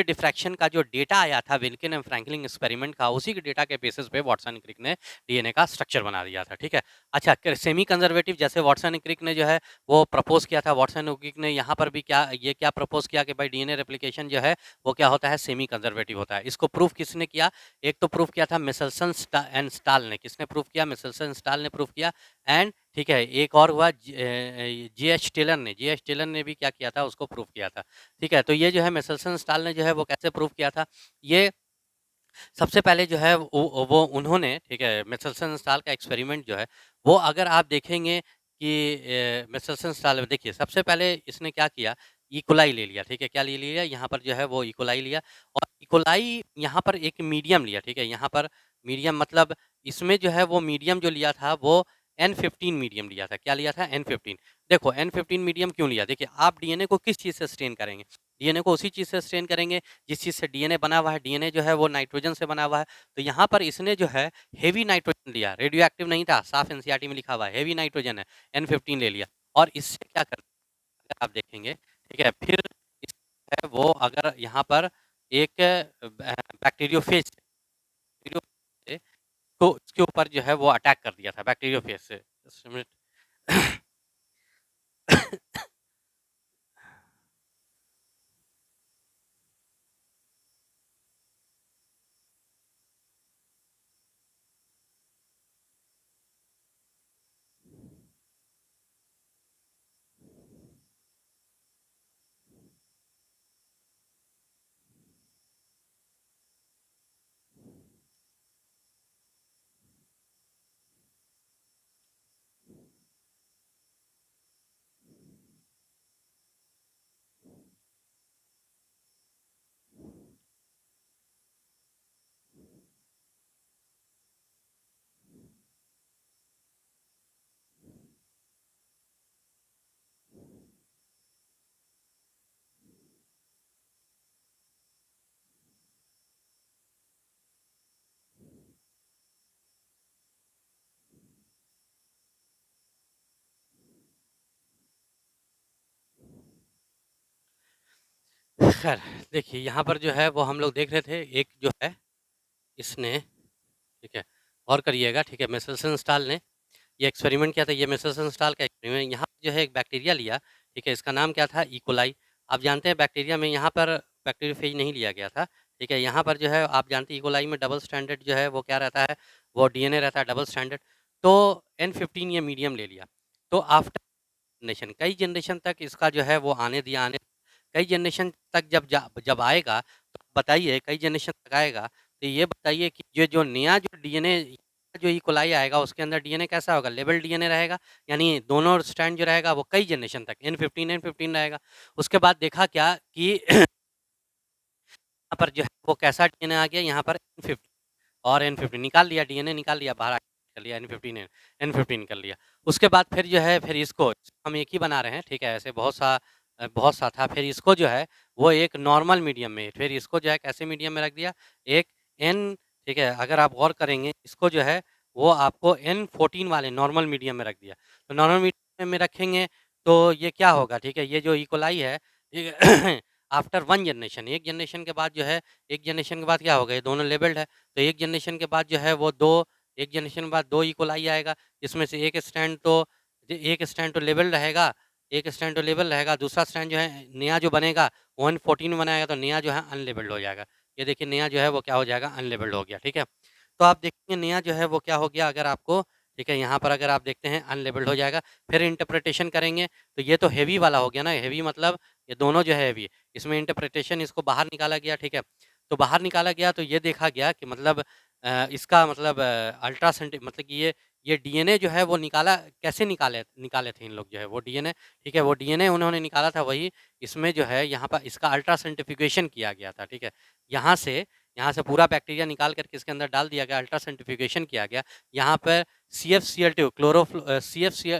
डिफ्रैक्शन का जो डेटा आया था विल्किन एंड फ्रैंकलिन एक्सपेरिमेंट का, उसी के डेटा के बेसिस पे वाटसन एंड क्रिक ने डीएनए का स्ट्रक्चर बना दिया था, ठीक है। अच्छा, सेमी कंजर्वेटिव जैसे वाटसन एंड क्रिक ने जो है वो प्रपोज़ किया था, वाटसन एंड क्रिक ने यहाँ पर भी क्या प्रपोज़ किया कि भाई डीएनए रेप्लिकेशन जो है वो क्या होता है? सेमी कंजर्वेटिव होता है। इसको प्रूफ किसने किया? एक तो प्रूफ किया था मिचेल्सन एंड स्टाल ने। किसने प्रूफ किया? मिचेल्सन स्टाल ने प्रूफ किया। एंड ठीक है, एक और हुआ जीएच टेलर ने। जीएच टेलर ने भी क्या किया था? उसको प्रूफ किया था। ठीक है, तो ये जो है मिचेल्सन स्टाल ने जो है वो कैसे प्रूफ किया था? ये सबसे पहले जो है वो उन्होंने, ठीक है, मिचेल्सन स्टाल का एक्सपेरिमेंट जो है वो अगर आप देखेंगे कि मिचेल्सन स्टाल देखिए, सबसे पहले इसने क्या किया? इकोलाई ले लिया, ठीक है, क्या ले लिया? यहाँ पर जो है वो इकोलाई लिया और इकोलाई यहाँ पर एक मीडियम लिया, ठीक है, यहाँ पर मीडियम मतलब इसमें जो है वो मीडियम जो लिया था वो N15 मीडियम लिया था। क्या लिया था? N15। देखो N15 मीडियम क्यों लिया? देखिए, आप डीएनए को किस चीज़ से स्टेन करेंगे? डीएनए को उसी चीज़ से स्टेन करेंगे जिस चीज़ से डीएनए बना हुआ है। डीएनए जो है वो नाइट्रोजन से बना हुआ है। तो यहाँ पर इसने जो है हेवी नाइट्रोजन लिया, रेडियो एक्टिव नहीं था, साफ एनसीईआरटी में लिखा हुआ है, हेवी नाइट्रोजन है, N15 ले लिया और इससे क्या कर, अगर आप देखेंगे, ठीक है, फिर इस है वो अगर यहाँ पर एक बैक्टीरियोफेज से तो इसके ऊपर जो है वो अटैक कर दिया था बैक्टीरियोफेज से। Just a minute. खैर, देखिए यहाँ पर जो है वो हम लोग देख रहे थे, एक जो है इसने, ठीक है, गौर करिएगा, ठीक है, मेसेल्सन-स्टाल ने ये एक्सपेरिमेंट किया था। ये मेसेल्सन-स्टाल का एक्सपेरिमेंट, यहाँ जो है एक बैक्टीरिया लिया, ठीक है, इसका नाम क्या था, ई. कोलाई। आप जानते हैं बैक्टीरिया में यहाँ पर बैक्टीरियोफेज नहीं लिया गया था, ठीक है, यहाँ पर जो है आप जानते हैं ई. कोलाई में डबल स्टैंडर्ड जो है वो क्या रहता है, वो डीएनए रहता है डबल स्टैंडर्ड। तो N15 ये मीडियम ले लिया। तो आफ्टर जनरेशन, कई जनरेशन तक इसका जो है वो आने दिया, कई जनरेशन तक जब आएगा, तो बताइए कई जनरेशन तक आएगा, तो ये बताइए कि जो नया जो डीएनए, जो ई. कोलाई आएगा उसके अंदर डीएनए कैसा होगा, लेबल डीएनए रहेगा, यानी दोनों स्ट्रैंड जो रहेगा वो कई जनरेशन तक N15 रहेगा। उसके बाद देखा क्या कि यहाँ पर जो है वो कैसा डीएनए आ गया, यहाँ पर N15 और N15 निकाल लिया, डीएनए निकाल लिया, बाहर कर लिया, N15 कर लिया। उसके बाद फिर जो है फिर इसको हम एक ही बना रहे हैं, ठीक है, ऐसे बहुत सा था। फिर इसको जो है वो एक नॉर्मल मीडियम में, फिर इसको जो है कैसे मीडियम में रख दिया, एक N, ठीक है, अगर आप गौर करेंगे इसको जो है वो आपको N14 वाले नॉर्मल मीडियम में रख दिया। तो नॉर्मल मीडियम में रखेंगे तो ये क्या होगा, ठीक है, ये जो ई. कोलाई है, ये आफ्टर 1 जनरेशन, एक जनरेशन के बाद जो है, एक जनरेशन के बाद क्या होगा, ये दोनों लेबल्ड है। तो एक जनरेशन के बाद जो है वो 2, एक जनरेशन के बाद 2 ई. कोलाई आएगा, जिसमें से एक स्ट्रैंड तो लेबल रहेगा, एक स्ट्रैंड तो लेबल रहेगा, दूसरा स्ट्रैंड जो है नया जो बनेगा वो N14 बनाएगा, तो नया जो है अनलेबल्ड हो जाएगा। ये देखिए नया जो है वो क्या हो जाएगा, अनलेबल्ड हो गया, ठीक है। तो आप देखेंगे नया जो है वो क्या हो गया, अगर आपको, ठीक है, यहाँ पर अगर आप देखते हैं अनलेबल्ड हो जाएगा। फिर इंटरप्रिटेशन करेंगे तो ये तो हेवी वाला हो गया ना, हेवी मतलब ये दोनों जो है हेवी, इसमें इंटरप्रिटेशन इसको बाहर निकाला गया, ठीक है। तो बाहर निकाला गया तो ये देखा गया कि मतलब इसका मतलब अल्ट्रासेंटि मतलब कि ये डीएनए जो है वो कैसे निकाले निकाले थे इन लोग जो है वो डीएनए, ठीक है, वो डीएनए उन्होंने निकाला था वही, इसमें जो है यहाँ पर इसका अल्ट्रासेंट्रिफ्यूगेशन किया गया था, ठीक है। यहाँ से यहाँ से पूरा बैक्टीरिया निकाल कर के इसके अंदर डाल दिया गया, अल्ट्रासेंट्रिफ्यूगेशन किया गया। यहाँ पर CFCl2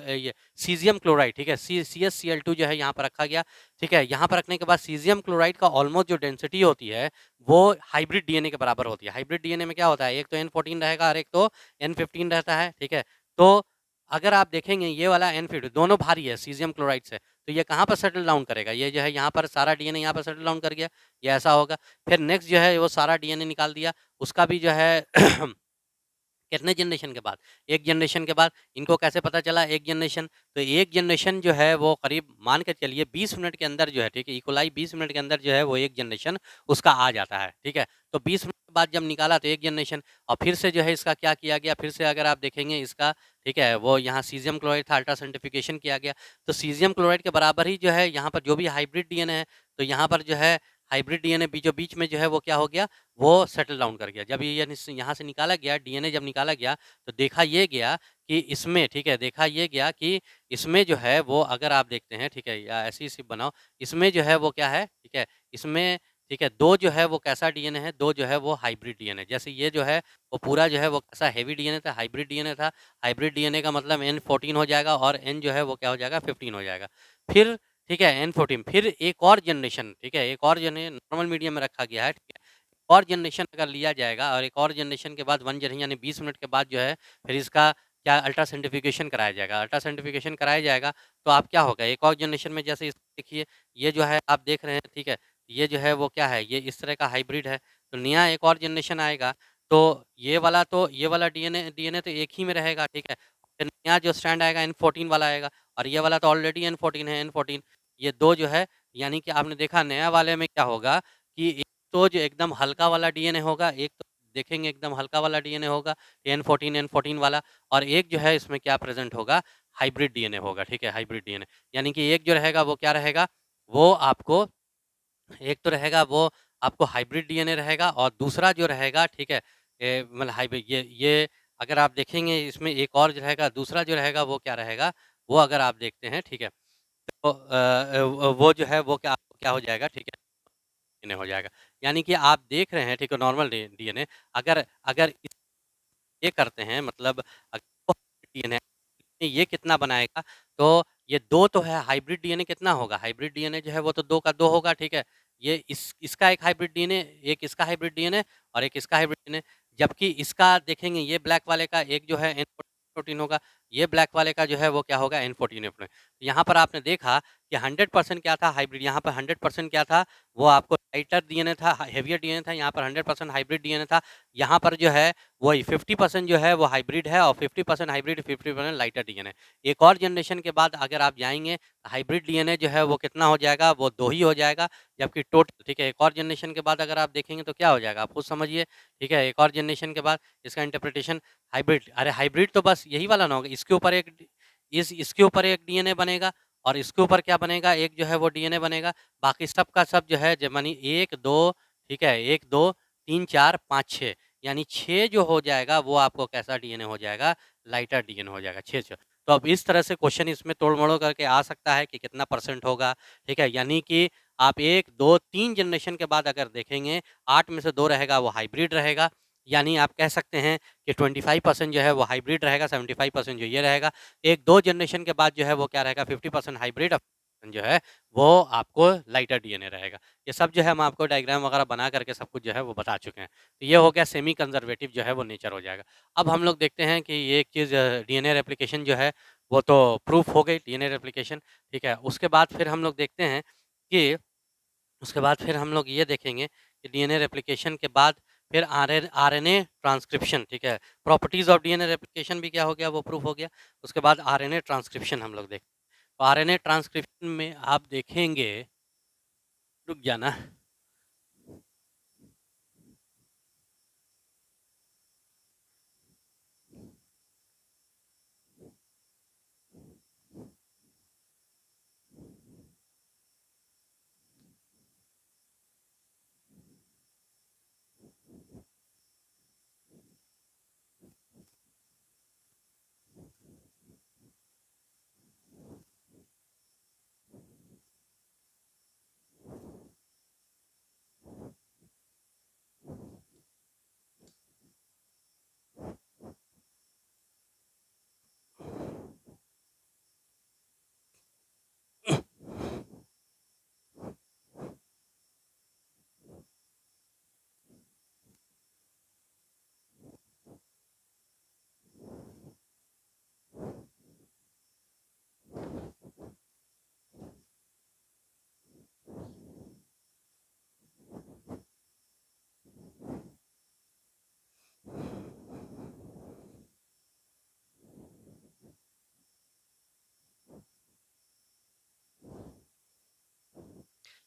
ये सीज़ियम क्लोराइड, ठीक है, CSCl2 जो है यहाँ पर रखा गया, ठीक है। यहाँ पर रखने के बाद सीज़ियम क्लोराइड का ऑलमोस्ट जो डेंसिटी होती है वो हाइब्रिड डीएनए के बराबर होती है। हाइब्रिड डीएनए में क्या होता है, एक तो N14 रहेगा और एक तो N15 रहता है, ठीक है। तो अगर आप देखेंगे ये वाला N15 दोनों भारी है सीज़ियम क्लोराइड से, तो ये कहाँ पर सेटल डाउन करेगा, ये जो है यहाँ पर सारा डीएनए यहाँ पर सेटल डाउन कर गया, ये ऐसा होगा। फिर नेक्स्ट जो है वो सारा डीएनए निकाल दिया, उसका भी जो है कितने जनरेशन के बाद? 1 जनरेशन के बाद। इनको कैसे पता चला 1 जनरेशन? तो 1 जनरेशन जो है वो करीब मान के चलिए 20 मिनट के अंदर जो है, ठीक है, ई. कोलाई 20 मिनट के अंदर जो है वो 1 जनरेशन उसका आ जाता है, ठीक है। तो 20 मिनट के बाद जब निकाला तो 1 जनरेशन, और फिर से जो है इसका क्या किया गया, फिर से अगर आप देखेंगे इसका, ठीक है, वो यहाँ सीज़ियम क्लोराइड था, अल्ट्रासेंट्रिफ्यूगेशन किया गया। तो सीज़ियम क्लोराइड के बराबर ही जो है यहाँ पर जो भी हाइब्रिड डीएनए है, तो यहाँ पर जो है हाइब्रिड डीएनए बीचों-बीच में जो है वो क्या हो गया, वो सेटल डाउन कर गया। जब ये यहाँ से निकाला गया, डीएनए जब निकाला गया, तो देखा ये गया कि इसमें, ठीक है, देखा ये गया कि इसमें जो है वो अगर आप देखते हैं, ठीक है, या ऐसी-ऐसी बनाओ, इसमें जो है वो क्या है, ठीक है, इसमें, ठीक है, 2 जो है वो कैसा डीएनए है, 2 जो है वो हाइब्रिड डीएनए। जैसे ये जो है वो पूरा जो है वो कैसा हेवी डीएनए था, हाइब्रिड डीएनए था। हाइब्रिड डीएनए का मतलब N14 हो जाएगा और N जो है वो क्या हो जाएगा, 15 हो जाएगा। फिर, ठीक है, N14 फिर एक और जनरेशन, ठीक है, एक और जनरेशन नॉर्मल मीडियम में रखा गया है, ठीक है। और जनरेशन अगर लिया जाएगा और एक और जनरेशन के बाद 1 जनरेशन यानी 20 मिनट के बाद जो है फिर इसका क्या अल्ट्रासेंट्रिफ्यूगेशन कराया जाएगा। अल्ट्रासेंट्रिफ्यूगेशन कराया जाएगा तो आप क्या होगा, एक और जनरेशन में जैसे देखिए ये जो है आप देख रहे हैं, ठीक है, ये जो है वो क्या है, ये इस तरह का हाइब्रिड है। तो नया एक और जनरेशन आएगा तो ये वाला डीएनए तो एक ही में रहेगा, ठीक है। फिर नया जो स्ट्रैंड आएगा N14 वाला आएगा, और ये वाला तो ऑलरेडी N14 है, N14। ये 2 जो है, यानी कि आपने देखा नया वाले में क्या होगा कि एक तो जो एकदम हल्का वाला डीएनए होगा, एक तो देखेंगे एकदम हल्का वाला डीएनए होगा, N14 वाला, और एक जो है इसमें क्या प्रेज़ेंट होगा, हाइब्रिड डीएनए होगा, ठीक है, हाइब्रिड डीएनए। यानी कि एक जो रहेगा वो क्या रहेगा, वो आपको एक तो रहेगा वो आपको हाइब्रिड डीएनए रहेगा, और दूसरा जो रहेगा, ठीक है, मतलब हाइब्रिड ये अगर आप देखेंगे इसमें एक और जो रहेगा, दूसरा जो रहेगा वो क्या रहेगा, वो अगर आप देखते हैं, ठीक है, तो वो जो है वो क्या हो जाएगा, ठीक है, डीएनए हो जाएगा। यानी कि आप देख रहे हैं, ठीक है, नॉर्मल डीएनए अगर अगर ये करते हैं, मतलब अगर डीएनए ये कितना बनाएगा, तो ये 2 तो है, हाइब्रिड डीएनए कितना होगा? हाइब्रिड डीएनए जो है वो तो 2 का 2 होगा, ठीक है। ये इसका एक हाइब्रिड डीएनए, एक इसका हाइब्रिड डीएनए और एक इसका हाइब्रिड डीएनए, जबकि इसका देखेंगे ये ब्लैक वाले का एक जो है N प्रोटीन होगा, ये ब्लैक वाले का जो है वो क्या होगा, N14 प्रोटीन। यहाँ पर आपने देखा कि 100% क्या था हाइब्रिड, यहाँ पर 100% क्या था, वो आपको लाइटर डीएनए था, हेवियर डीएनए था, यहाँ पर 100% हाइब्रिड डीएनए था। यहाँ पर जो है वही 50% जो है वो हाइब्रिड है, और 50% हाइब्रिड, 50% लाइटर डीएनए। एक और जनरेशन के बाद अगर आप जाएँगे, हाइब्रिड डीएनए जो है वो कितना हो जाएगा, वो 2 ही हो जाएगा, जबकि टोटल, ठीक है, एक और जनरेशन के बाद अगर आप देखेंगे तो क्या हो जाएगा, आप खुद समझिए, ठीक है। एक और जनरेशन के बाद इसका इंटरप्रिटेशन हाइब्रिड, अरे हाइब्रिड तो बस यही वाला ना होगा, इसके ऊपर एक इसके ऊपर एक डीएनए बनेगा, और इसके ऊपर क्या बनेगा, एक जो है वो डीएनए बनेगा। बाकी सब का सब जो है मानी 1, 2, ठीक है, 1, 2, 3, 4, 5, 6, यानी 6 जो हो जाएगा वो आपको कैसा डीएनए हो जाएगा, लाइटर डीएनए हो जाएगा, 6। तो अब इस तरह से क्वेश्चन इसमें तोड़-मरोड़ करके आ सकता है कि कितना परसेंट होगा, ठीक है? यानी कि आप 1, 2, 3 जनरेशन के बाद अगर देखेंगे, 8 में से 2 रहेगा वो हाइब्रिड रहेगा, यानी आप कह सकते हैं कि 25% जो है वो हाइब्रिड रहेगा, 75% जो ये रहेगा। 1-2 जनरेशन के बाद जो है वो क्या रहेगा, 50% हाइब्रिड, जो है वो आपको लाइटर डीएनए रहेगा। ये सब जो है हम आपको डायग्राम वगैरह बना करके सब कुछ जो है वो बता चुके हैं। तो ये हो गया सेमी कंज़र्वेटिव जो है वो नेचर हो जाएगा। अब हम लोग देखते हैं कि ये एक चीज़ डीएनए रेप्लिकेशन जो है वो तो प्रूफ हो गई, डीएनए रेप्लिकेशन, ठीक है। उसके बाद फिर हम लोग देखते हैं कि उसके बाद फिर हम लोग ये देखेंगे कि डीएनए रेप्लिकेशन के बाद फिर आरएनए ट्रांसक्रिप्शन, ठीक है। प्रॉपर्टीज़ ऑफ डीएनए रेप्लिकेशन भी क्या हो गया, वो प्रूफ हो गया। उसके बाद आरएनए ट्रांसक्रिप्शन हम लोग देखते हैं। तो आरएनए ट्रांसक्रिप्शन में आप देखेंगे, रुक जाना।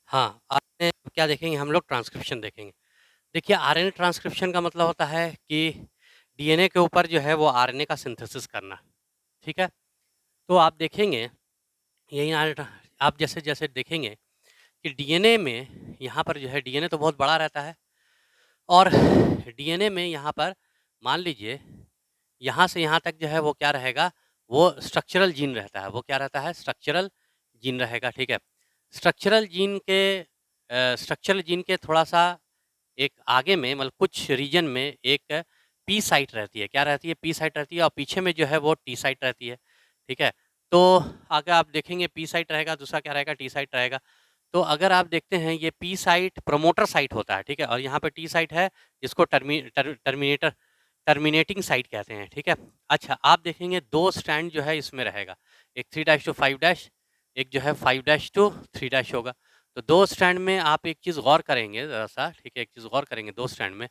हाँ, आरएनए क्या देखेंगे हम लोग, ट्रांसक्रिप्शन देखेंगे। देखिए आरएनए ट्रांसक्रिप्शन का मतलब होता है कि डीएनए के ऊपर जो है वो आरएनए का सिंथेसिस करना, ठीक है? तो आप देखेंगे यही आप जैसे-जैसे देखेंगे कि डीएनए में यहाँ पर जो है डीएनए तो बहुत बड़ा रहता है, और डीएनए में यहाँ पर मान लीजिए यहाँ से यहाँ तक जो है वो क्या रहेगा, वो स्ट्रक्चरल जीन रहता है। वो क्या रहता है? स्ट्रक्चरल जीन रहेगा, ठीक है? स्ट्रक्चरल जीन के थोड़ा-सा एक आगे में, मतलब कुछ रीजन में एक पी साइट रहती है। क्या रहती है? पी साइट रहती है, और पीछे में जो है वो टी साइट रहती है, ठीक है? तो अगर आप देखेंगे पी साइट रहेगा, दूसरा क्या रहेगा? टी साइट रहेगा। तो अगर आप देखते हैं ये पी साइट प्रमोटर साइट होता है, ठीक है? और यहाँ पे टी साइट है जिसको टर्मिनेटिंग साइट कहते हैं, ठीक है? अच्छा, आप देखेंगे 2 स्ट्रैंड जो है इसमें रहेगा, एक 3 डैश टू 5 डैश, एक जो है 5 डैश टू 3 डैश होगा। तो 2 स्ट्रैंड में आप एक चीज़ गौर करेंगे ज़रा-सा, ठीक है? एक चीज़ गौर करेंगे 2 स्ट्रैंड में,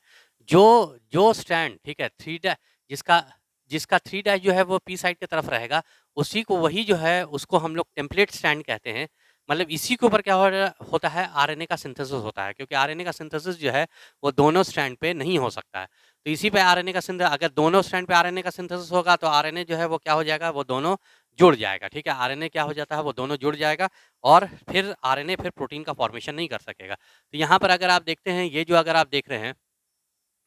जो स्ट्रैंड, ठीक है, 3 डै जिसका जिसका 3 डैश जो है वो पी साइड की तरफ रहेगा, उसी को वही जो है उसको हम लोग टेम्पलेट स्ट्रैंड कहते हैं। मतलब इसी के ऊपर क्या होता है, आरएनए का सिंथेसिस होता है, क्योंकि आरएनए का सिंथेसिस जो है वो दोनों स्ट्रैंड पे नहीं हो सकता है। तो इसी पे आरएनए का सिंथ अगर दोनों स्ट्रैंड पे आरएनए का सिंथेसिस होगा तो आरएनए जो है वो क्या हो जाएगा, वो दोनों जुड़ जाएगा, ठीक है? आरएनए क्या हो जाता है, वो दोनों जुड़ जाएगा और फिर आरएनए फिर प्रोटीन का फॉर्मेशन नहीं कर सकेगा। तो यहाँ पर अगर आप देखते हैं, ये जो अगर आप देख रहे हैं,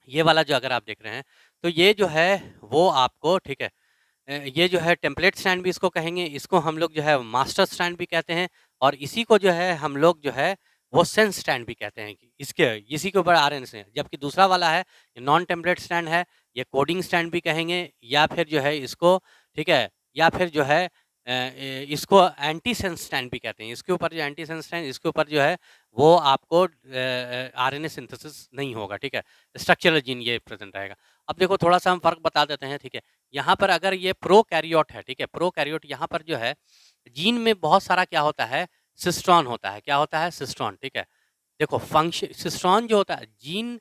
ये वाला जो अगर आप देख रहे हैं, तो ये जो है वो आपको, ठीक है, ये जो है टेम्पलेट स्ट्रैंड भी इसको कहेंगे, इसको हम लोग जो है मास्टर स्ट्रैंड भी कहते हैं और इसी को जो है हम लोग जो है वो सेंस स्ट्रैंड भी कहते हैं कि इसके इसी के ऊपर आरएनए से। जबकि दूसरा वाला है, ये नॉन टेम्पलेट स्ट्रैंड है, ये कोडिंग स्ट्रैंड भी कहेंगे या फिर जो है इसको, ठीक है, या फिर जो है इसको एंटी सेंस स्ट्रैंड भी कहते हैं। इसके ऊपर जो एंटी सेंस स्ट्रैंड, इसके ऊपर जो है वो आपको आरएनए सिंथेसिस नहीं होगा, ठीक है? स्ट्रक्चरल जीन ये प्रेज़ेंट रहेगा। अब देखो थोड़ा-सा हम फ़र्क बता देते हैं, ठीक है? यहाँ पर अगर ये प्रोकैरियोट है, ठीक है? प्रोकैरियोट यहाँ पर जो है, जीन में बहुत सारा क्या होता है, सिस्ट्रॉन होता है। क्या होता है? सिस्ट्रॉन, ठीक है? देखो सिस्ट्रॉन जो होता है, जीन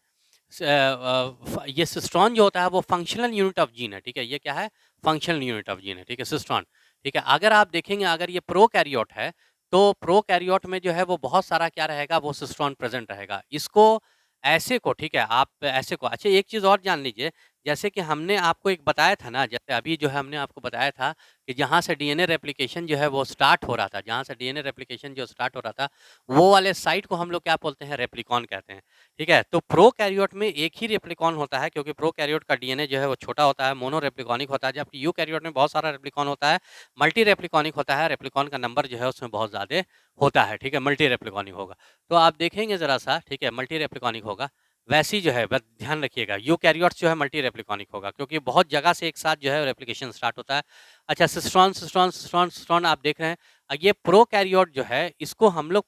ये सिस्ट्रॉन जो होता है वो फंक्शनल यूनिट ऑफ जीन है, ठीक है? ये क्या है? फंक्शनल यूनिट ऑफ जीन है, ठीक है? सिस्ट्रॉन, ठीक है? अगर आप देखेंगे, अगर ये प्रोकैरियोट है, तो प्रोकैरियोट में जो है वो बहुत सारा क्या रहेगा, वो सिस्ट्रॉन प्रेज़ेंट रहेगा। इसको ऐसे को, ठीक है, आप ऐसे को, अच्छा एक चीज़ और जान लीजिए, जैसे कि हमने आपको एक बताया था ना, जैसे अभी जो है हमने आपको बताया था कि जहाँ से डीएनए रेप्लिकेशन जो है वो स्टार्ट हो रहा था, जहाँ से डीएनए रेप्लिकेशन जो स्टार्ट हो रहा था, वो वाले साइट को हम लोग क्या बोलते हैं, रेप्लिकॉन कहते हैं, ठीक है? तो प्रोकैरियोट में एक ही रेप्लिकॉन होता है, क्योंकि प्रोकैरियोट का डीएनए जो है वो छोटा होता है, मोनो रेप्लिकॉनिक होता है, जबकि यूकैरियोट में बहुत सारा रेप्लिकॉन होता है, मल्टी रेप्लिकॉनिक होता है, रेप्लिकॉन का नंबर जो है उसमें बहुत ज़्यादा होता है, ठीक है? मल्टी रेप्लिकॉनिक होगा। तो आप देखेंगे ज़रा-सा, ठीक है, मल्टी रेप्लिकॉनिक होगा, वैसी जो है बस ध्यान रखिएगा, यूकैरियोट्स जो है मल्टी रेप्लिकॉनिक होगा, क्योंकि बहुत जगह से एक साथ जो है रेप्लिकेशन स्टार्ट होता है। अच्छा, सिस्ट्रॉन आप देख रहे हैं। ये प्रोकैरियोट जो है, इसको हम लोग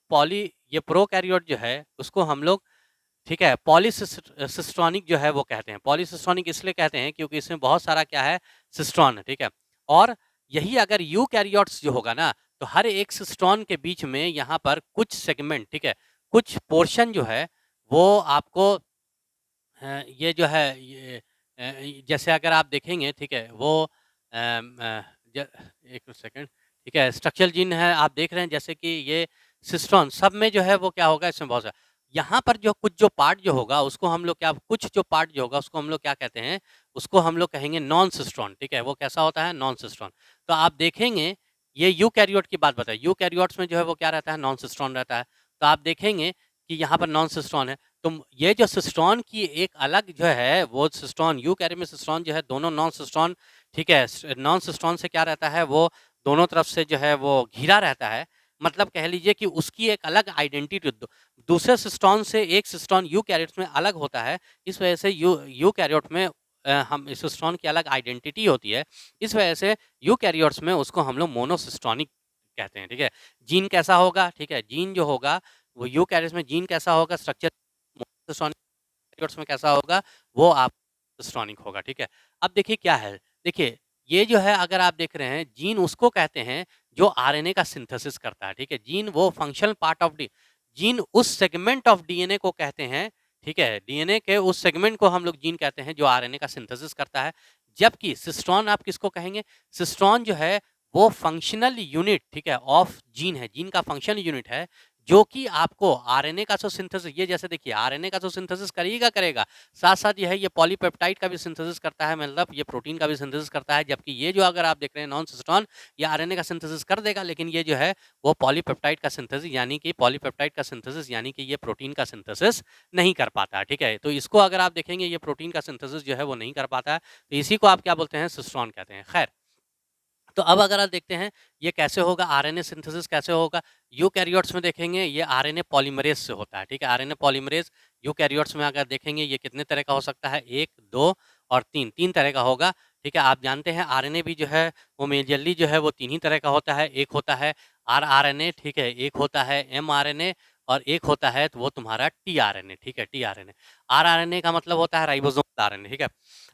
ये प्रोकैरियोट जो है उसको हम लोग, ठीक है, पॉलीसिस्ट्रॉनिक जो है वो कहते हैं। पॉलीसिस्ट्रॉनिक इसलिए कहते हैं क्योंकि इसमें बहुत सारा क्या है, सिस्ट्रॉन है, ठीक है? और यही अगर यूकैरियोट्स जो होगा ना, तो हर एक सिस्ट्रॉन के बीच में यहाँ पर कुछ सेगमेंट, ठीक है, कुछ पोर्शन जो है वो आपको ये जो है जैसे अगर आप देखेंगे, ठीक है, वो अम, अ, ज एक सेकंड, ठीक है, स्ट्रक्चरल जीन है, आप देख रहे हैं जैसे कि ये सिस्ट्रॉन सब में जो है वो क्या होगा, इसमें बहुत सारा, यहाँ पर जो कुछ जो पार्ट जो होगा उसको हम लोग क्या, कुछ जो पार्ट जो होगा उसको हम लोग क्या कहते हैं, उसको हम लोग कहेंगे नॉन सिस्ट्रॉन, ठीक है? वो कैसा होता है, नॉन सिस्ट्रॉन। तो आप देखेंगे, ये यूकैरियोट की बात बताइए, यूकैरियोट्स में जो है वो क्या रहता है, नॉन सिस्ट्रॉन रहता है। तो आप देखेंगे कि यहाँ पर नॉन सिस्ट्रॉन है। तो ये जो सिस्ट्रॉन की एक अलग जो है, वो सिस्ट्रॉन यूकैरियोट में सिस्ट्रॉन जो है, दोनों नॉन सिस्ट्रॉन, ठीक है, नॉन सिस्ट्रॉन से क्या रहता है, वो दोनों तरफ से जो है वो घिरा रहता है। मतलब कह लीजिए कि उसकी एक अलग आइडेंटिटी दूसरे सिस्ट्रॉन से एक सिस्ट्रॉन यूकैरियोट्स में अलग होता है। इस वजह से यूकैरियोट में हम सिस्ट्रॉन की अलग आइडेंटिटी होती है। इस वजह से यूकैरियोट्स में उसको हम लोग मोनोसिस्टोनिक कहते हैं, ठीक है? जीन कैसा होगा, ठीक है? जीन जो होगा वो यूकैरियोट्स में जीन कैसा होगा, स्ट्रक्चर मोनोसिस्टोनिक में कैसा होगा, वो आप सिस्टोनिक होगा, ठीक है? अब देखिए क्या है, देखिए ये जो है अगर आप देख रहे हैं, जीन उसको कहते हैं जो आरएनए का सिंथेसिस करता है, ठीक है? जीन वो functional part of D gene उस सेगमेंट ऑफ डीएनए को कहते हैं, ठीक है? डीएनए के उस सेगमेंट को हम लोग जीन कहते हैं जो आरएनए का सिंथेसिस करता है। जबकि सिस्ट्रॉन आप किसको कहेंगे? सिस्ट्रॉन जो है वो फंक्शनल यूनिट, ठीक है, ऑफ जीन है, जीन का फंक्शनल यूनिट है, जो कि आपको आरएनए का जो सिंथेसिस, ये जैसे देखिए आरएनए का जो सिंथेसिस करेगा, साथ-साथ ये पॉलीपेप्टाइड का भी सिंथेसिस करता है, मतलब ये प्रोटीन का भी सिंथेसिस करता है, जबकि ये जो अगर आप देख रहे हैं नॉन सिस्टोन, ये आरएनए का सिंथेसिस कर देगा, लेकिन ये जो है वो पॉलीपेप्टाइड का सिंथेसिस यानी कि ये प्रोटीन का सिंथेसिस नहीं कर पाता है, ठीक है? तो इसको अगर आप देखेंगे, ये प्रोटीन का सिंथेसिस जो है वो नहीं कर पाता है, तो इसी को आप क्या बोलते हैं, सिस्ट्रॉन कहते हैं। खैर, तो अब अगर आप देखते हैं ये कैसे होगा, आरएनए सिंथेसिस कैसे होगा, यूकैरियोट्स में देखेंगे ये आरएनए पॉलीमरेज़ से होता है, ठीक है? आरएनए पॉलीमरेज़ यूकैरियोट्स में अगर देखेंगे ये कितने तरह का हो सकता है, 1, 2 और 3, 3 तरह का होगा, ठीक है? आप जानते हैं आरएनए भी जो है वो मेजरली जो है वो 3 ही तरह का होता है, एक होता है आरआरएनए, ठीक है? एक होता है एमआरएनए और एक होता है तो वो तुम्हारा टीआरएनए, ठीक है? टीआरएनए। आरआरएनए का मतलब होता है राइबोसोमल आरएनए, ठीक है?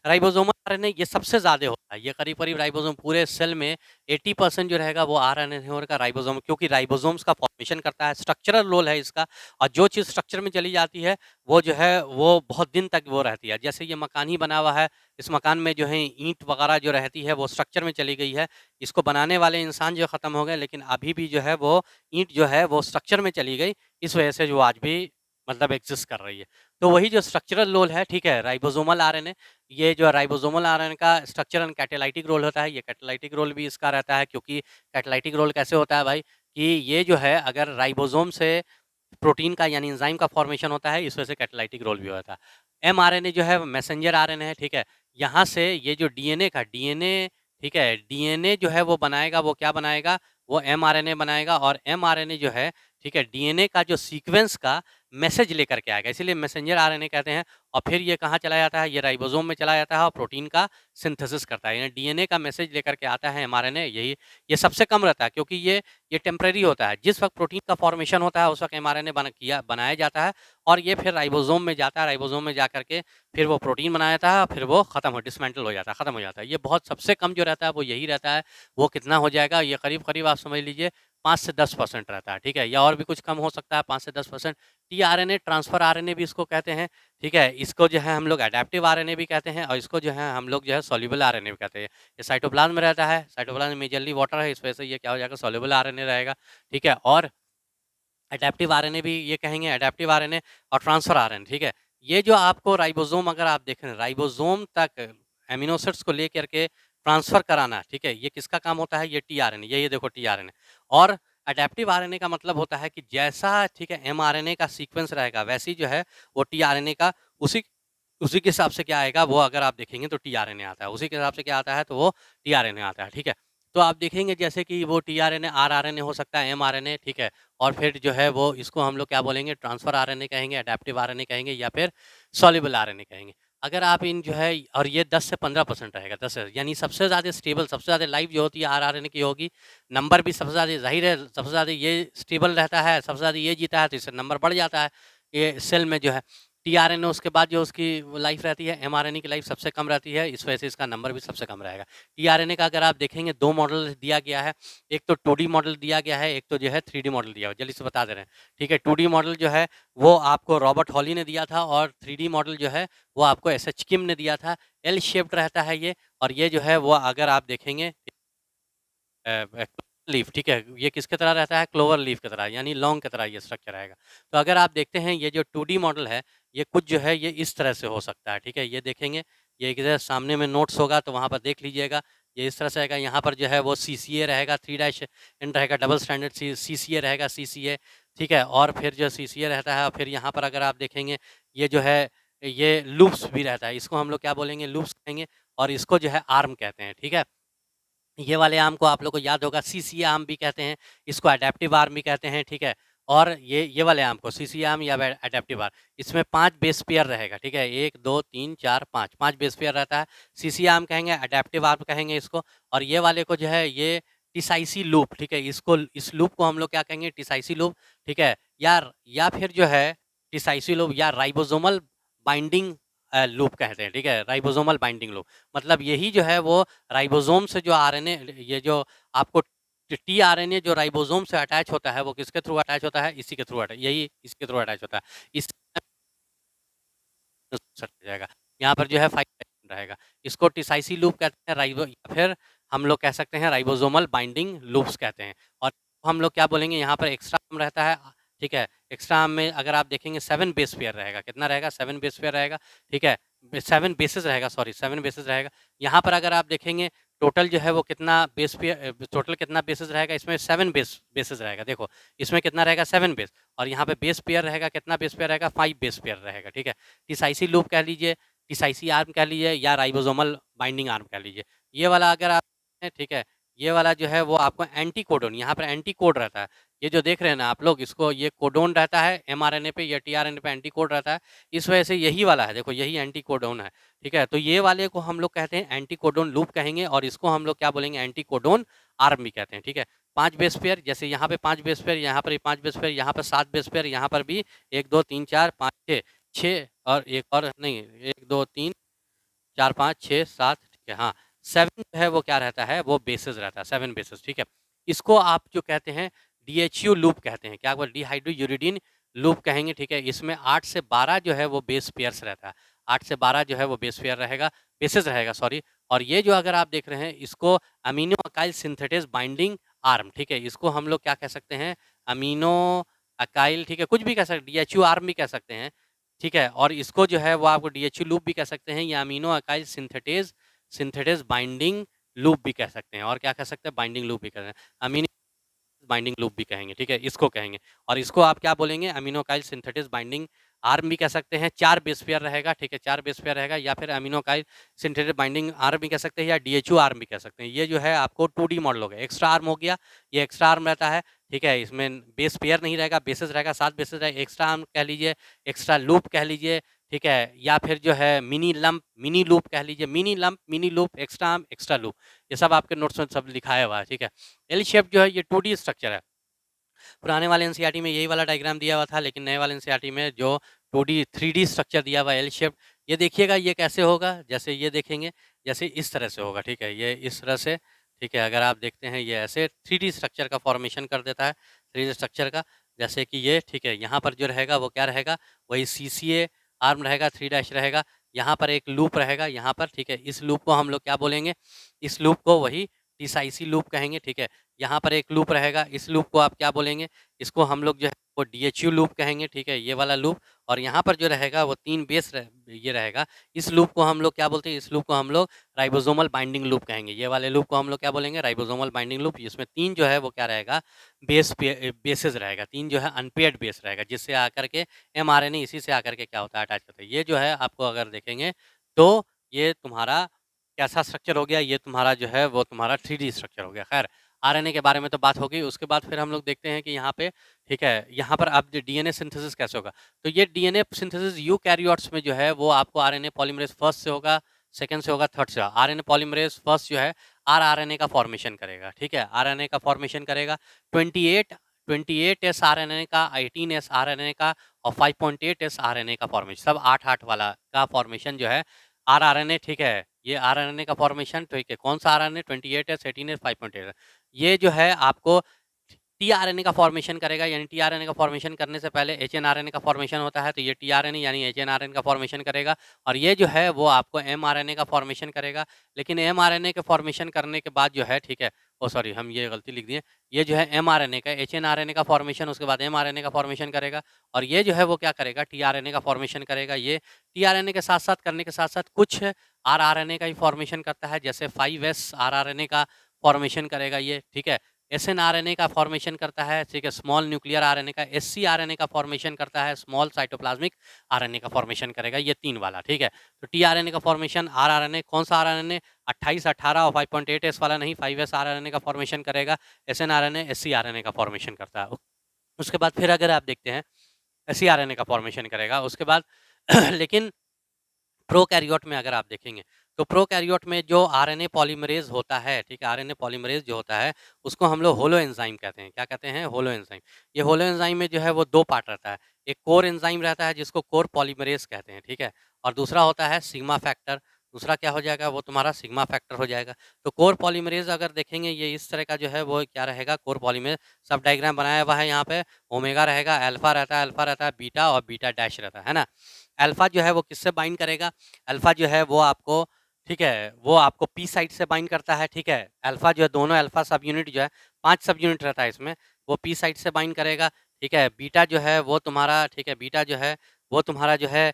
राइबोसोमल आरएनए ये सबसे ज़्यादा होता है, ये करीब-करीब राइबोसोम पूरे सेल में 80% जो रहेगा वो आरएनए का राइबोसोम, क्योंकि राइबोसोम्स का फॉर्मेशन करता है, स्ट्रक्चरल रोल है इसका, और जो चीज़ स्ट्रक्चर में चली जाती है, वो जो है वो बहुत दिन तक वो रहती है। जैसे ये मकान ही बना हुआ है, इस मकान में जो है ईंट वगैरह जो रहती है वो स्ट्रक्चर में चली गई है, इसको बनाने वाले इंसान जो ख़त्म हो गए, लेकिन अभी भी जो है वो ईंट जो है वो स्ट्रक्चर में चली गई, इस वजह से जो आज भी मतलब एग्ज़िस्ट कर रही है। तो वही जो स्ट्रक्चरल रोल है, ठीक है, राइबोसोमल आरएनए, ये जो राइबोसोमल आरएनए का स्ट्रक्चर एंड कैटालाइटिक रोल होता है, ये कैटालाइटिक रोल भी इसका रहता है, क्योंकि कैटालाइटिक रोल कैसे होता है भाई, कि ये जो है अगर राइबोसोम से प्रोटीन का यानी एंजाइम का फॉर्मेशन होता है, इस वजह से कैटालाइटिक रोल भी होता है। एमआरएनए जो है मैसेंजर आरएनए है, ठीक है? यहाँ से ये जो डीएनए, ठीक है? डीएनए जो है वो बनाएगा, वो क्या बनाएगा? वो एमआरएनए बनाएगा, और एमआरएनए जो है, ठीक है? डीएनए का जो सीक्वेंस का मैसेज लेकर के आएगा, इसीलिए मैसेंजर आरएनए कहते हैं। और फिर ये कहाँ चला जाता है? ये राइबोसोम में चला जाता है और प्रोटीन का सिंथेसिस करता है। यानी डीएनए का मैसेज लेकर के आता है एमआरएनए, यही ये सबसे कम रहता है, क्योंकि ये टेम्परेरी होता है। जिस वक़्त प्रोटीन का फॉर्मेशन होता है, उस वक़्त एमआरएनए बनाया जाता है, और ये फिर राइबोसोम में जाता है, राइबोसोम में जाकर के फिर वो प्रोटीन बनाया जाता है, फिर वो डिसमेंटल हो जाता है, खत्म हो जाता है। ये बहुत सबसे कम जो रहता है वो यही रहता है। वो कितना हो जाएगा? ये करीब-करीब आप समझ लीजिए 5 से 10% रहता है, ठीक है? या और भी कुछ कम हो सकता है, 5 से 10%। टीआरएनए, ट्रांसफर आरएनए भी इसको कहते हैं, ठीक है? इसको जो है हम लोग एडैप्टिव आरएनए भी कहते हैं, और इसको जो है हम लोग जो है सॉल्युबल आरएनए भी कहते हैं। ये साइटोप्लाज़्म में रहता है, साइटोप्लाज़्म में मेजरली वाटर है, इस वजह से ये क्या हो जाएगा? सॉल्युबल आरएनए रहेगा, ठीक है? और एडैप्टिव आरएनए भी ये कहेंगे, एडैप्टिव आरएनए और ट्रांसफर आरएनए, ठीक है? ये जो आपको राइबोसोम, अगर आप देखें राइबोसोम तक एमिनो एसिड्स को लेकर के ट्रांसफर कराना, ठीक है? ये किसका काम होता है? ये टीआरएनए, ये देखो टीआरएनए। और एडैप्टिव आरएनए का मतलब होता है कि जैसा, ठीक है, एमआरएनए का सीक्वेंस रहेगा, वैसे ही जो है वो टीआरएनए का उसी उसी के हिसाब से क्या आएगा, वो अगर आप देखेंगे तो टीआरएनए आता है। उसी के हिसाब से क्या आता है, तो वो टीआरएनए आता है, ठीक है? तो आप देखेंगे जैसे कि वो टीआरएनए, आरआरएनए हो सकता है, एमआरएनए, ठीक है? और फिर जो है वो इसको हम लोग क्या बोलेंगे? ट्रांसफर आरएनए कहेंगे, एडैप्टिव आरएनए कहेंगे, या फिर सॉल्युबल आरएनए कहेंगे। अगर आप इन जो है, और ये 10 से 15% रहेगा, 10 से, यानी सबसे ज़्यादा स्टेबल, सबसे ज़्यादा लाइफ जो होती है आरआरएनए की होगी। नंबर भी सबसे ज़्यादा, ज़ाहिर है सबसे ज़्यादा ये स्टेबल रहता है, सबसे ज़्यादा ये जीता है, तो इससे नंबर बढ़ जाता है, ये सेल में जो है। टीआरएनए उसके बाद जो उसकी वो लाइफ रहती है, एमआरएनए की लाइफ सबसे कम रहती है, इस वजह से इसका नंबर भी सबसे कम रहेगा। टीआरएनए का अगर आप देखेंगे 2 मॉडल दिया गया है, एक तो 2D मॉडल दिया गया है, एक तो जो है 3D मॉडल दिया हुआ है, जल्दी से बता दे रहे हैं। ठीक है, 2D मॉडल जो है वो आपको रॉबर्ट हॉली ने दिया था, और 3D मॉडल जो है वो आपको एसएच किम ने दिया था। एल शेप्ड रहता है ये, और ये जो है वो अगर आप देखेंगे लीफ, ठीक है, ये किसकी तरह रहता है? क्लोवर लीफ की तरह, यानी लौंग की तरह ये स्ट्रक्चर रहेगा। तो अगर आप देखते हैं ये जो 2D मॉडल है, ये कुछ जो है ये इस तरह से हो सकता है, ठीक है? ये देखेंगे, ये इधर सामने में नोट्स होगा तो वहाँ पर देख लीजिएगा, ये इस तरह से आएगा। यहाँ पर जो है वो सीसीए रहेगा, 3 डैश एंड रहेगा, डबल स्टैंडर्ड सीसीए रहेगा, सीसीए, ठीक है? और फिर जो सीसीए रहता है, और फिर यहाँ पर अगर आप देखेंगे, ये जो है ये लूप्स भी रहता है, इसको हम लोग क्या बोलेंगे? लूप्स कहेंगे, और इसको जो है आर्म कहते हैं, ठीक है? ये वाले आर्म को आप लोग को याद होगा, सीसीए आर्म भी कहते हैं, इसको एडैप्टिव आर्म भी कहते हैं, ठीक है? और ये वाले आर्म को सीसीए आर्म या एडैप्टिव आर्म, इसमें 5 बेस पेयर रहेगा, ठीक है? 1, 2, 3, 4, 5, 5 बेस पेयर रहता है। सीसीए आर्म कहेंगे, एडैप्टिव आर्म कहेंगे इसको, और ये वाले को जो है ये टिसाइसी लूप, ठीक है? इस लूप को हम लोग क्या कहेंगे? टिसाइसी लूप, ठीक है? या फिर जो है टिसाइसी लूप या राइबोसोमल बाइंडिंग लूप कहते हैं, ठीक है? राइबोसोमल बाइंडिंग लूप, मतलब यही जो है वो राइबोसोम से जो आरएनए, ये जो आपको टीआरएनए जो राइबोसोम से अटैच होता है, वो किसके थ्रू अटैच होता है? इसी के थ्रू यही इसके थ्रू अटैच होता है। इस जाएगा। यहाँ पर जो है 5 रहेगा। इसको टिसाइसी लूप कहते हैं, राइबो, या फिर हम लोग कह सकते हैं राइबोसोमल बाइंडिंग लूप्स कहते हैं। और हम लोग क्या बोलेंगे? यहाँ पर एक्स्ट्रा आर्म रहता है, ठीक है? एक्स्ट्रा आर्म में अगर आप देखेंगे 7 बेस पेयर रहेगा। कितना रहेगा? 7 बेस पेयर रहेगा, ठीक है? 7 बेसेस रहेगा, सॉरी 7 बेसेस रहेगा। यहाँ पर अगर आप देखेंगे टोटल जो है वो कितना बेस पेयर, टोटल कितना बेसेस रहेगा? इसमें 7 बेसेस रहेगा। देखो, इसमें कितना रहेगा? 7 बेस, और यहाँ पे बेस पेयर रहेगा, कितना बेस पेयर रहेगा? 5 बेस पेयर रहेगा, ठीक है? टिसाइसी लूप कह लीजिए, टिसाइसी आर्म कह लीजिए, या राइबोसोमल बाइंडिंग आर्म कह लीजिए। ये वाला अगर आप हैं, ठीक है? ये वाला जो है वो आपको एंटी कोडन, यहाँ पर एंटी कोड रहता है। ये जो देख रहे हैं ना आप लोग, इसको ये कोडोन रहता है एमआरएनए पे या टीआरएनए पे, एंटी कोड रहता है। इस वजह से यही वाला है, देखो यही एंटी कोडोन है, ठीक है? तो ये वाले को हम लोग कहते हैं एंटी कोडोन लूप कहेंगे, और इसको हम लोग क्या बोलेंगे? एंटी कोडोन आर्म भी कहते हैं, ठीक है? 5 बेस पेयर, जैसे यहाँ पे 5 बेस पेयर, यहाँ पर भी 5 बेस पेयर, यहाँ पर 7 बेस पेयर, यहाँ पर भी 1, 2, 3, 4, 5, 6, 6 और एक और नहीं, 1, 2, 3 4, 5, 6, 7, ठीक है, हाँ, 7 जो है वो क्या रहता है, वो बेसेस रहता है, 7 बेसेस, ठीक है। इसको आप जो कहते हैं डीएचयू लूप कहते हैं, क्या बोल डिहाइड्रोयूरिडीन लूप कहेंगे, ठीक है। इसमें 8 से 12 जो है वो बेस पेयर्स रहता है, 8 से 12 जो है वो बेस पेयर रहेगा, बेसेस रहेगा, सॉरी। और ये जो अगर आप देख रहे हैं, इसको amino acyl synthetase binding arm, ठीक है, इसको हम लोग क्या कह सकते हैं, अमीनो अकाइल, ठीक है, कुछ भी कह सकते हैं, डीएचयू आर्म भी कह सकते हैं, ठीक है। और इसको जो है वो आपको डीएचयू लूप भी कह सकते हैं, या amino acyl synthetase synthetase binding loop भी कह सकते हैं, और क्या कह सकते हैं, बाइंडिंग लूप भी कह रहे हैं, अमीनो बाइंडिंग लूप भी कहेंगे, ठीक है, इसको कहेंगे। और इसको आप क्या बोलेंगे, अमीनोकाइल सिंथेटिस बाइंडिंग आर्म भी कह सकते हैं, 4 बेस पेयर रहेगा, ठीक है, 4 बेस पेयर रहेगा, या फिर अमीनोकाइल सिंथेटिस बाइंडिंग आर्म भी कह सकते हैं, या डीएचयू आर्म भी कह सकते हैं। ये जो है आपको 2D मॉडल हो गया, एक्स्ट्रा आर्म हो गया, ये एक्स्ट्रा आर्म रहता है, ठीक है, इसमें बेस पेयर नहीं रहेगा, बेसेस रहेगा, 7 बेसेस रहेगा, एक्स्ट्रा आर्म कह लीजिए, एक्स्ट्रा लूप कह लीजिए, ठीक है, या फिर जो है मिनी लंप, मिनी लूप कह लीजिए, mini lump, mini loop, extra arm, extra loop, ये सब आपके नोट्स में सब लिखाया हुआ है, ठीक है। एल शेप जो है ये 2D स्ट्रक्चर है। पुराने वाले एनसीईआरटी में यही वाला डायग्राम दिया हुआ था, लेकिन नए वाले एनसीईआरटी में जो 2D 3D स्ट्रक्चर दिया हुआ है, एल शेप, ये देखिएगा ये कैसे होगा, जैसे ये देखेंगे, जैसे इस तरह से होगा, ठीक है, ये इस तरह से, ठीक है। अगर आप देखते हैं ये ऐसे 3D स्ट्रक्चर का फॉर्मेशन कर देता है, 3D स्ट्रक्चर का, जैसे कि ये, ठीक है, यहाँ पर जो रहेगा वो क्या रहेगा, वही सीसीए आर्म रहेगा, 3 डैश रहेगा, यहाँ पर एक लूप रहेगा, यहाँ पर, ठीक है, इस लूप को हम लोग क्या बोलेंगे, इस लूप को वही डिसाइसी लूप कहेंगे, ठीक है। यहाँ पर एक लूप रहेगा, इस लूप को आप क्या बोलेंगे, इसको हम लोग जो है वो डीएचयू लूप कहेंगे, ठीक है, ये वाला लूप। और यहाँ पर जो रहेगा वो 3 बेस ये रहेगा, इस लूप को हम लोग क्या बोलते हैं, इस लूप को हम लोग राइबोसोमल बाइंडिंग लूप कहेंगे, ये वाले लूप को हम लोग क्या बोलेंगे, राइबोसोमल बाइंडिंग लूप। इसमें 3 जो है वो क्या रहेगा, बेसेस रहेगा, 3 जो है अनपेयर्ड बेस रहेगा, जिससे आकर के एमआरएनए इसी से आकर के क्या होता है, अटैच होता है। ये जो है आपको अगर देखेंगे तो ये तुम्हारा कैसा स्ट्रक्चर हो गया, ये तुम्हारा जो है वो तुम्हारा 3D स्ट्रक्चर हो गया। खैर, आरएनए के बारे में तो बात हो गई, उसके बाद फिर हम लोग देखते हैं कि यहाँ पे, ठीक है, यहाँ पर अब डीएनए सिंथेसिस कैसे होगा। तो ये डीएनए सिंथेसिस यूकैरियोट्स में जो है वो आपको आरएनए पॉलीमरेज फर्स्ट से होगा, सेकंड से होगा, थर्ड से होगा। आरएनए पॉलीमरेज फर्स्ट जो है आरआरएनए का फॉर्मेशन करेगा, ठीक है, आरएनए का फॉर्मेशन करेगा, 28 एस आरएनए का, 18 एस आरएनए का और 5.8 एस आरएनए का फॉर्मेशन, सब 8-8 वाला का फॉर्मेशन जो है आरआरएनए, ठीक है, ये आरआरएनए का फॉर्मेशन, ठीक है, कौन सा आरआरएनए, 28 एस, 18 एस, 5.8। ये जो है आपको टीआरएनए का फॉर्मेशन करेगा, यानी टीआरएनए का फॉर्मेशन करने से पहले एचएनआरएनए का फॉर्मेशन होता है, तो ये टीआरएनए यानी एचएनआरएनए का फॉर्मेशन करेगा, और ये जो है वो आपको एमआरएनए का फॉर्मेशन करेगा। लेकिन एमआरएनए के फॉर्मेशन करने के बाद जो है, ठीक है, ओ सॉरी, हम ये गलती लिख दिए, ये जो है एमआरएनए का, एचएनआरएनए का फॉर्मेशन, उसके बाद एमआरएनए का फॉर्मेशन करेगा, और ये जो है वो क्या करेगा, टीआरएनए का फॉर्मेशन करेगा। ये टीआरएनए के साथ-साथ करने के साथ-साथ कुछ आरआरएनए का ही फॉर्मेशन करता है, जैसे 5s आरआरएनए का फॉर्मेशन करेगा ये, ठीक है। एसएनआरएनए का फॉर्मेशन करता है, ठीक है, स्मॉल न्यूक्लियर आरएनए का, एससीआरएनए का फॉर्मेशन करता है, स्मॉल साइटोप्लाज्मिक आरएनए का फॉर्मेशन करेगा, ये 3 वाला, ठीक है। तो टीआरएनए का फॉर्मेशन, आरआरएनए, कौन सा आरआरएनए, 28, 18 और 5.8 एस वाला नहीं, 5s आरआरएनए का फॉर्मेशन करेगा, एसएनआरएनए, एससीआरएनए का फॉर्मेशन करता है। उसके बाद फिर अगर आप देखते हैं, एससीआरएनए का फॉर्मेशन करेगा, उसके बाद लेकिन प्रोकैरियोट में अगर आप देखेंगे, तो प्रोकैरियोट में जो आरएनए पॉलीमरेज़ होता है, ठीक है, आरएनए पॉलीमरेज़ जो होता है, उसको हम लोग होलो एंजाइम कहते हैं। क्या कहते हैं? Holo enzyme. ये होलो एंजाइम में जो है वो 2 पार्ट रहता है। एक कोर एंजाइम रहता है जिसको कोर पॉलीमरेज़ कहते हैं, ठीक है? और दूसरा होता है सिग्मा फैक्टर। दूसरा क्या हो जाएगा? वो तुम्हारा सिग्मा फैक्टर हो जाएगा। तो कोर पॉलीमरेज़ अगर देखेंगे, ये इस तरह का जो है वो क्या रहेगा, कोर पॉलीमरेज़, सब डायग्राम बनाया हुआ है यहाँ पे। ओमेगा रहेगा, अल्फा रहता है, बीटा और बीटा डैश रहता है ना? अल्फा जो है वो किससे बाइंड करेगा? अल्फा जो है वो आपको, ठीक है, वो आपको पी साइट से बाइंड करता है, ठीक है। अल्फा जो है, दोनों अल्फा सब यूनिट जो है, 5 सब यूनिट रहता है इसमें, वो पी साइट से बाइंड करेगा, ठीक है। बीटा जो है वो तुम्हारा, ठीक है, बीटा जो है वो तुम्हारा जो है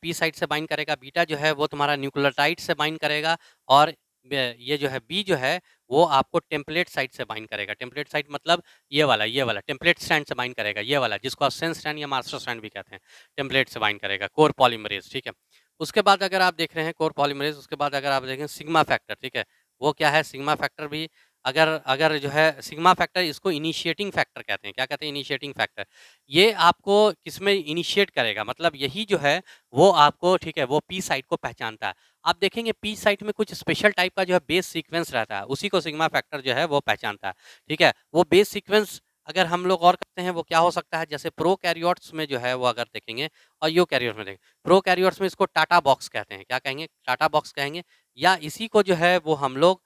पी साइट से बाइंड करेगा, बीटा जो है वो तुम्हारा न्यूक्लियोटाइड से बाइंड करेगा, और ये जो है बी जो है वो आपको टेम्पलेट साइट से बाइंड करेगा। टेम्पलेट साइट मतलब ये वाला टेम्पलेट स्ट्रैंड से बाइंड करेगा, ये वाला जिसको आप सेंस स्ट्रैंड या मास्टर स्ट्रैंड भी कहते हैं, टेम्पलेट से बाइंड करेगा, कोर पॉलीमरेज़, ठीक है। उसके बाद अगर आप देख रहे हैं कोर पॉलीमरेज़, उसके बाद अगर आप देखें सिग्मा फैक्टर, ठीक है, वो क्या है, सिग्मा फैक्टर भी अगर अगर जो है सिग्मा फैक्टर, इसको इनिशिएटिंग फैक्टर कहते हैं। क्या कहते हैं? Initiating factor. ये आपको किसमें इनिशिएट करेगा, मतलब यही जो है वो आपको, ठीक है, वो पी साइट को पहचानता है। आप देखेंगे पी साइट में कुछ स्पेशल टाइप का जो है बेस सीक्वेंस रहता है, उसी को सिग्मा फैक्टर जो है वो पहचानता है, ठीक है। वो बेस सीक्वेंस अगर हम लोग और करते हैं वो क्या हो सकता है, जैसे प्रोकैरियोट्स में जो है वो अगर देखेंगे और यूकैरियोट्स में देखें, प्रोकैरियोट्स में इसको टाटा बॉक्स कहते हैं, क्या कहेंगे? टाटा बॉक्स कहेंगे, या इसी को जो है वो हम लोग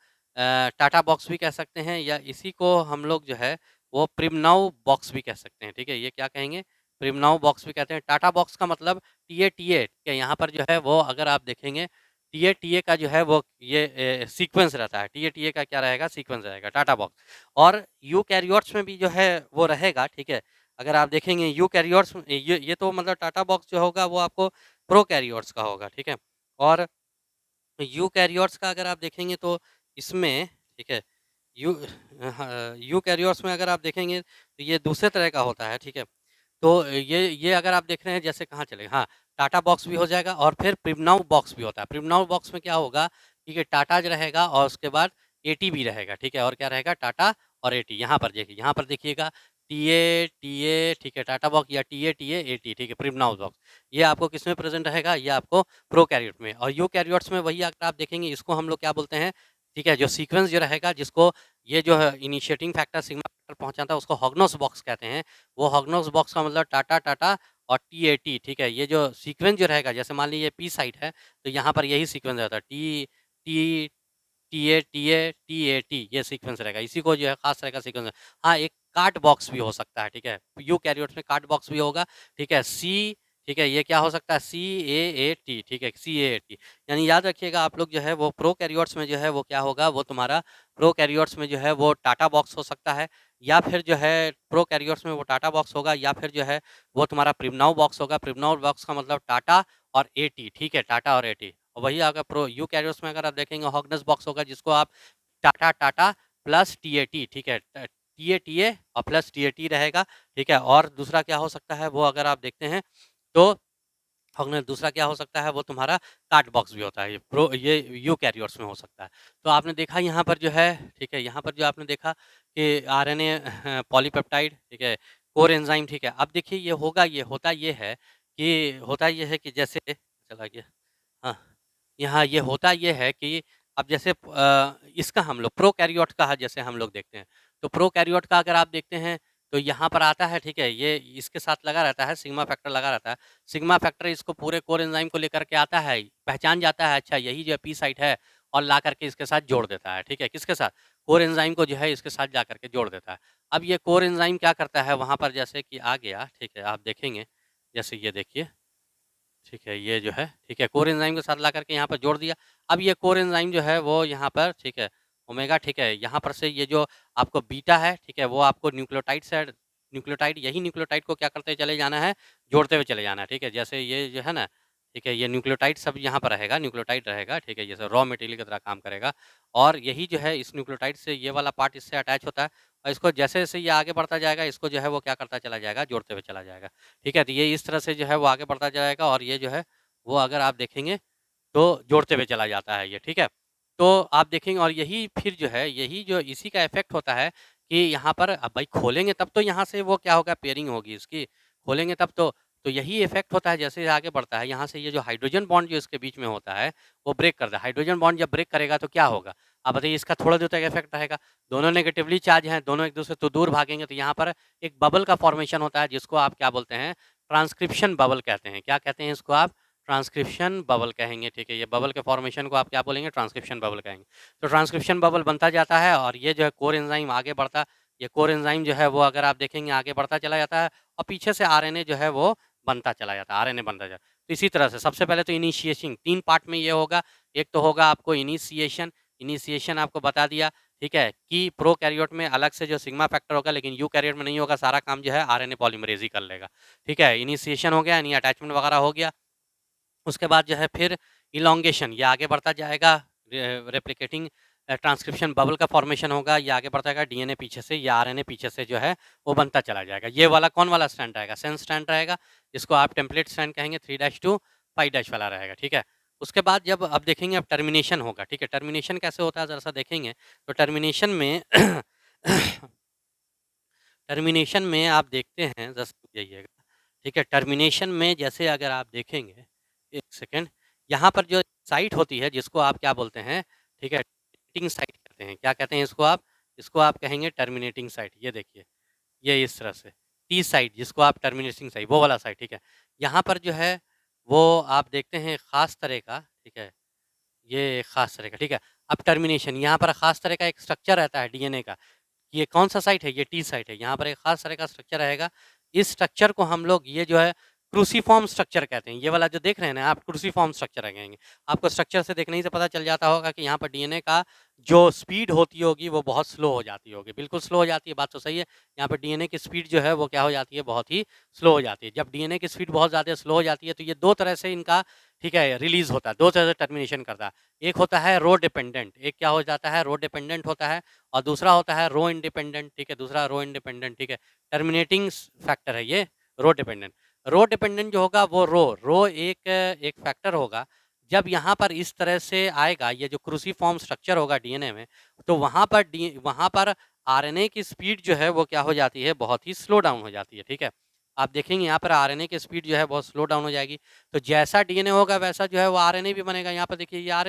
टाटा बॉक्स भी कह सकते हैं, या इसी को हम लोग जो है वो प्रिमनाउ बॉक्स भी कह सकते हैं, ठीक है? ये क्या कहेंगे? प्रिमनाउ बॉक्स भी कहते हैं। टाटा बॉक्स का मतलब टीए के यहाँ पर जो है वो अगर आप देखेंगे टीए का जो है वो ये सीक्वेंस रहता है। टीए का क्या रहेगा? सीक्वेंस रहेगा टाटा बॉक्स। और यूकैरियोट्स में भी जो है वो रहेगा, ठीक है? अगर आप देखेंगे यूकैरियोट्स ये तो मतलब टाटा बॉक्स जो होगा वो आपको प्रोकैरियोट्स का होगा, ठीक है? और यूकैरियोट्स का अगर आप देखेंगे तो इसमें, ठीक है, यू यूकैरियोट्स में अगर आप देखेंगे तो ये दूसरे तरह का होता है, ठीक है? तो ये अगर आप देख रहे हैं जैसे कहाँ चले, हाँ, टाटा बॉक्स भी हो जाएगा और फिर प्रिमनाउ बॉक्स भी होता है। प्रिमनाउ बॉक्स में क्या होगा, ठीक है, टाटा जो रहेगा और उसके बाद एटी भी रहेगा, ठीक है? और क्या रहेगा? टाटा और एटी। यहाँ पर देखिएगा टीए, ठीक है, टाटा बॉक्स या टीए, एटी, ठीक है, प्रिमनाउ बॉक्स। ये आपको किसमें प्रेज़ेंट रहेगा? ये आपको प्रोकैरियोट में। और यूकैरियोट्स में वही अगर आप देखेंगे इसको हम लोग क्या बोलते हैं, ठीक है, जो सीक्वेंस जो रहेगा जिसको ये जो है इनिशिएटिंग फैक्टर, सिग्मा फैक्टर पहुँचाता है उसको हॉग्नोस बॉक्स कहते हैं। वो हॉग्नोस बॉक्स का मतलब टाटा और टीएटी, ठीक है? ये जो सीक्वेंस जो रहेगा, जैसे मान लीजिए पी साइट है, तो यहाँ पर यही सीक्वेंस रहता है, टी टीएटी, ये सीक्वेंस रहेगा। इसी को जो है खास तरह का सीक्वेंस है। हाँ, एक कार्ड बॉक्स भी हो सकता है, ठीक है? यूकैरियोट्स में कार्ड बॉक्स भी होगा, ठीक है? ठीक है, ये क्या हो सकता है? सीएएटी, ठीक है? सीएएटी, यानी याद रखिएगा आप लोग जो है वो प्रोकैरियोट्स में जो है वो क्या होगा, वो तुम्हारा प्रोकैरियोट्स में जो है वो टाटा बॉक्स हो सकता है, या फिर जो है प्रोकैरियोट्स में वो टाटा बॉक्स होगा, या फिर जो है वो तुम्हारा प्रिमनाउ बॉक्स होगा। प्रिमनाउ बॉक्स का मतलब टाटा और एटी, ठीक है? टाटा और एटी। और वही अगर प्रो यूकैरियोट्स में अगर आप देखेंगे हॉग्नस बॉक्स होगा जिसको आप टाटा प्लस टीएटी, ठीक है? टीए और प्लस टीएटी रहेगा, ठीक है? और दूसरा क्या हो सकता है वो अगर आप देखते हैं तो हॉग्नस, दूसरा क्या हो सकता है वो तुम्हारा कार्ड बॉक्स भी होता है, ये यूकैरियोट्स में हो सकता है। तो आपने देखा यहाँ पर जो है, ठीक है, यहाँ पर जो आपने देखा कि आरएनए पॉलीपेप्टाइड, ठीक है, कोर एंजाइम, ठीक है। अब देखिए ये होता ये है कि जैसे चला गया, हाँ, यहाँ ये होता ये है कि अब जैसे इसका हम लोग प्रोकैरियोट का जैसे हम लोग देखते हैं, तो प्रोकैरियोट का अगर आप देखते हैं तो यहाँ पर आता है, ठीक है, ये इसके साथ लगा रहता है, सिग्मा फैक्टर लगा रहता है। सिग्मा फैक्टर इसको पूरे कोर एंजाइम को लेकर के आता है, पहचान जाता है, अच्छा यही जो है पी साइट है, और ला करके इसके साथ जोड़ देता है, ठीक है? किसके साथ? कोर एंजाइम को जो है इसके साथ जा करके जोड़ देता है। अब ये कोर एंजाइम क्या करता है वहाँ पर, जैसे कि आ गया, ठीक है, आप देखेंगे, जैसे ये देखिए, ठीक है, ये जो है, ठीक है, कोर एंजाइम के साथ ला करके यहाँ पर जोड़ दिया। अब ये कोर एंजाइम जो है वो यहाँ पर, ठीक है, ओमेगा, ठीक है, यहाँ पर से ये जो आपको बीटा है, ठीक है, वो आपको न्यूक्लियोटाइड से न्यूक्लियोटाइड, यही न्यूक्लियोटाइड को क्या करते चले जाना है, जोड़ते हुए चले जाना है, ठीक है? जैसे ये जो है ना, ठीक है, ये न्यूक्लियोटाइड सब यहाँ पर रहेगा, न्यूक्लियोटाइड रहेगा, ठीक है, जैसे रॉ मटेरियल की तरह काम करेगा, और यही जो है इस न्यूक्लियोटाइड से ये वाला पार्ट इससे अटैच होता है, और इसको जैसे-जैसे ये आगे बढ़ता जाएगा, इसको जो है वो क्या करता चला जाएगा, जोड़ते हुए चला जाएगा। ठीक है? तो ये इस तरह से जो है वो आगे बढ़ता जाएगा, और ये जो है वो अगर आप देखेंगे तो जोड़ते हुए चला जाता है ये, ठीक है? तो आप देखेंगे, और यही फिर जो है, यही जो इसी का इफ़ेक्ट होता है कि यहाँ पर अब भाई खोलेंगे तब तो यहाँ से वो क्या होगा, पेयरिंग होगी इसकी, खोलेंगे तब तो यही इफ़ेक्ट होता है जैसे ये आगे बढ़ता है, यहाँ से ये जो हाइड्रोजन बॉन्ड जो इसके बीच में होता है, वो ब्रेक करता है। हाइड्रोजन बॉन्ड जब ब्रेक करेगा तो क्या होगा? आप बताइए, इसका थोड़ा देर तक इफ़ेक्ट रहेगा। दोनों नेगेटिवली चार्ज हैं, दोनों एक-दूसरे से तो दूर भागेंगे, तो यहाँ पर एक बबल का फॉर्मेशन होता है जिसको आप क्या बोलते हैं? ट्रांसक्रिप्शन बबल कहते हैं। क्या कहते हैं इसको आप? ट्रांसक्रिप्शन बबल कहेंगे, ठीक है? ये बबल के फॉर्मेशन को आप क्या बोलेंगे? ट्रांसक्रिप्शन बबल कहेंगे। तो ट्रांसक्रिप्शन बबल बनता जाता है, और ये जो है कोर एंजाइम आगे बढ़ता, ये कोर एंजाइम जो है वो अगर आप देखेंगे आगे बढ़ता चला जाता है, और पीछे से आरएनए जो है वो बनता चला जाता है, आरएनए बनता जाता है। तो इसी तरह से सबसे पहले तो इनिशिएशन 3 पार्ट में ये होगा। एक तो होगा आपको इनिशिएशन, इनिशिएशन आपको बता दिया, ठीक है? कि प्रोकैरियोट में अलग से जो सिग्मा फैक्टर होगा, लेकिन यूकैरियोट में नहीं होगा, सारा काम जो है आरएनए पॉलीमरेज़ ही कर लेगा। ठीक है? इनिशिएशन हो गया, यानी अटैचमेंट वगैरह हो गया। उसके बाद जो है फिर इलॉन्गेशन, ये आगे बढ़ता जाएगा, रेप्लिकेटिंग ट्रांसक्रिप्शन बबल का फॉर्मेशन होगा, ये आगे बढ़ता जाएगा, डीएनए पीछे से या आरएनए पीछे से जो है वो बनता चला जाएगा। ये वाला कौन वाला स्ट्रैंड रहेगा? सेंस स्ट्रैंड रहेगा, जिसको आप टेम्पलेट स्ट्रैंड कहेंगे, 3 टू 5 वाला रहेगा, ठीक है? उसके बाद जब अब देखेंगे, अब टर्मिनेशन होगा, ठीक है? टर्मिनेशन कैसे होता है ज़रा-सा देखेंगे, तो टर्मिनेशन में टर्मिनेशन में आप देखते हैं, ज़रा समझ जाइएगा, ठीक है? टर्मिनेशन में जैसे अगर आप देखेंगे, 1 सेकंड, यहाँ पर जो साइट होती है जिसको आप क्या बोलते हैं, ठीक है? टर्मिनेटिंग साइट कहते हैं। क्या कहते हैं इसको आप? इसको आप कहेंगे टर्मिनेटिंग साइट। ये देखिए, ये इस तरह से। टी साइट जिसको आप टर्मिनेटिंग साइट वो वाला साइट, ठीक है। यहाँ पर जो है वो आप देखते हैं ख़ास तरह का, ठीक है। ये ख़ास तरह का, ठीक है। अब टर्मिनेशन यहाँ पर ख़ास तरह का एक स्ट्रक्चर रहता है डीएनए का। ये कौन-सा साइट है? ये टी साइट है। यहाँ पर एक ख़ास तरह का स्ट्रक्चर रहेगा। इस स्ट्रक्चर को हम लोग ये जो है क्रूसिफ़ॉर्म स्ट्रक्चर कहते हैं। ये वाला जो देख रहे हैं ना आप क्रूसिफ़ॉर्म स्ट्रक्चर कहेंगे। आपको स्ट्रक्चर से देखने ही से पता चल जाता होगा कि यहाँ पर डीएनए का जो स्पीड होती होगी वो बहुत स्लो हो जाती होगी। बिल्कुल स्लो हो जाती है, बात तो सही है। यहाँ पे डीएनए की स्पीड जो है वो क्या हो जाती है? बहुत ही स्लो हो जाती है। जब डीएनए की स्पीड बहुत ज़्यादा स्लो हो जाती है तो ये 2 तरह से इनका, ठीक है, रिलीज़ होता है। 2 तरह से टर्मिनेशन करता है। एक होता है रो डिपेंडेंट, एक क्या हो जाता है? रो डिपेंडेंट होता है और दूसरा होता है रो इंडिपेंडेंट, ठीक है। दूसरा रो इंडिपेंडेंट, ठीक है। टर्मिनेटिंग फैक्टर है ये रो डिपेंडेंट। रो डिपेंडेंट जो होगा वो रो एक फैक्टर होगा। जब यहाँ पर इस तरह से आएगा, ये जो क्रूसिफ़ॉर्म स्ट्रक्चर होगा डीएनए में, तो वहाँ पर आरएनए की स्पीड जो है वो क्या हो जाती है? बहुत ही स्लो डाउन हो जाती है, ठीक है। आप देखेंगे यहाँ पर आरएनए की स्पीड जो है बहुत स्लो डाउन हो जाएगी। तो जैसा डीएनए होगा वैसा जो है वो आरएनए भी बनेगा। यहाँ पर देखिए ये आर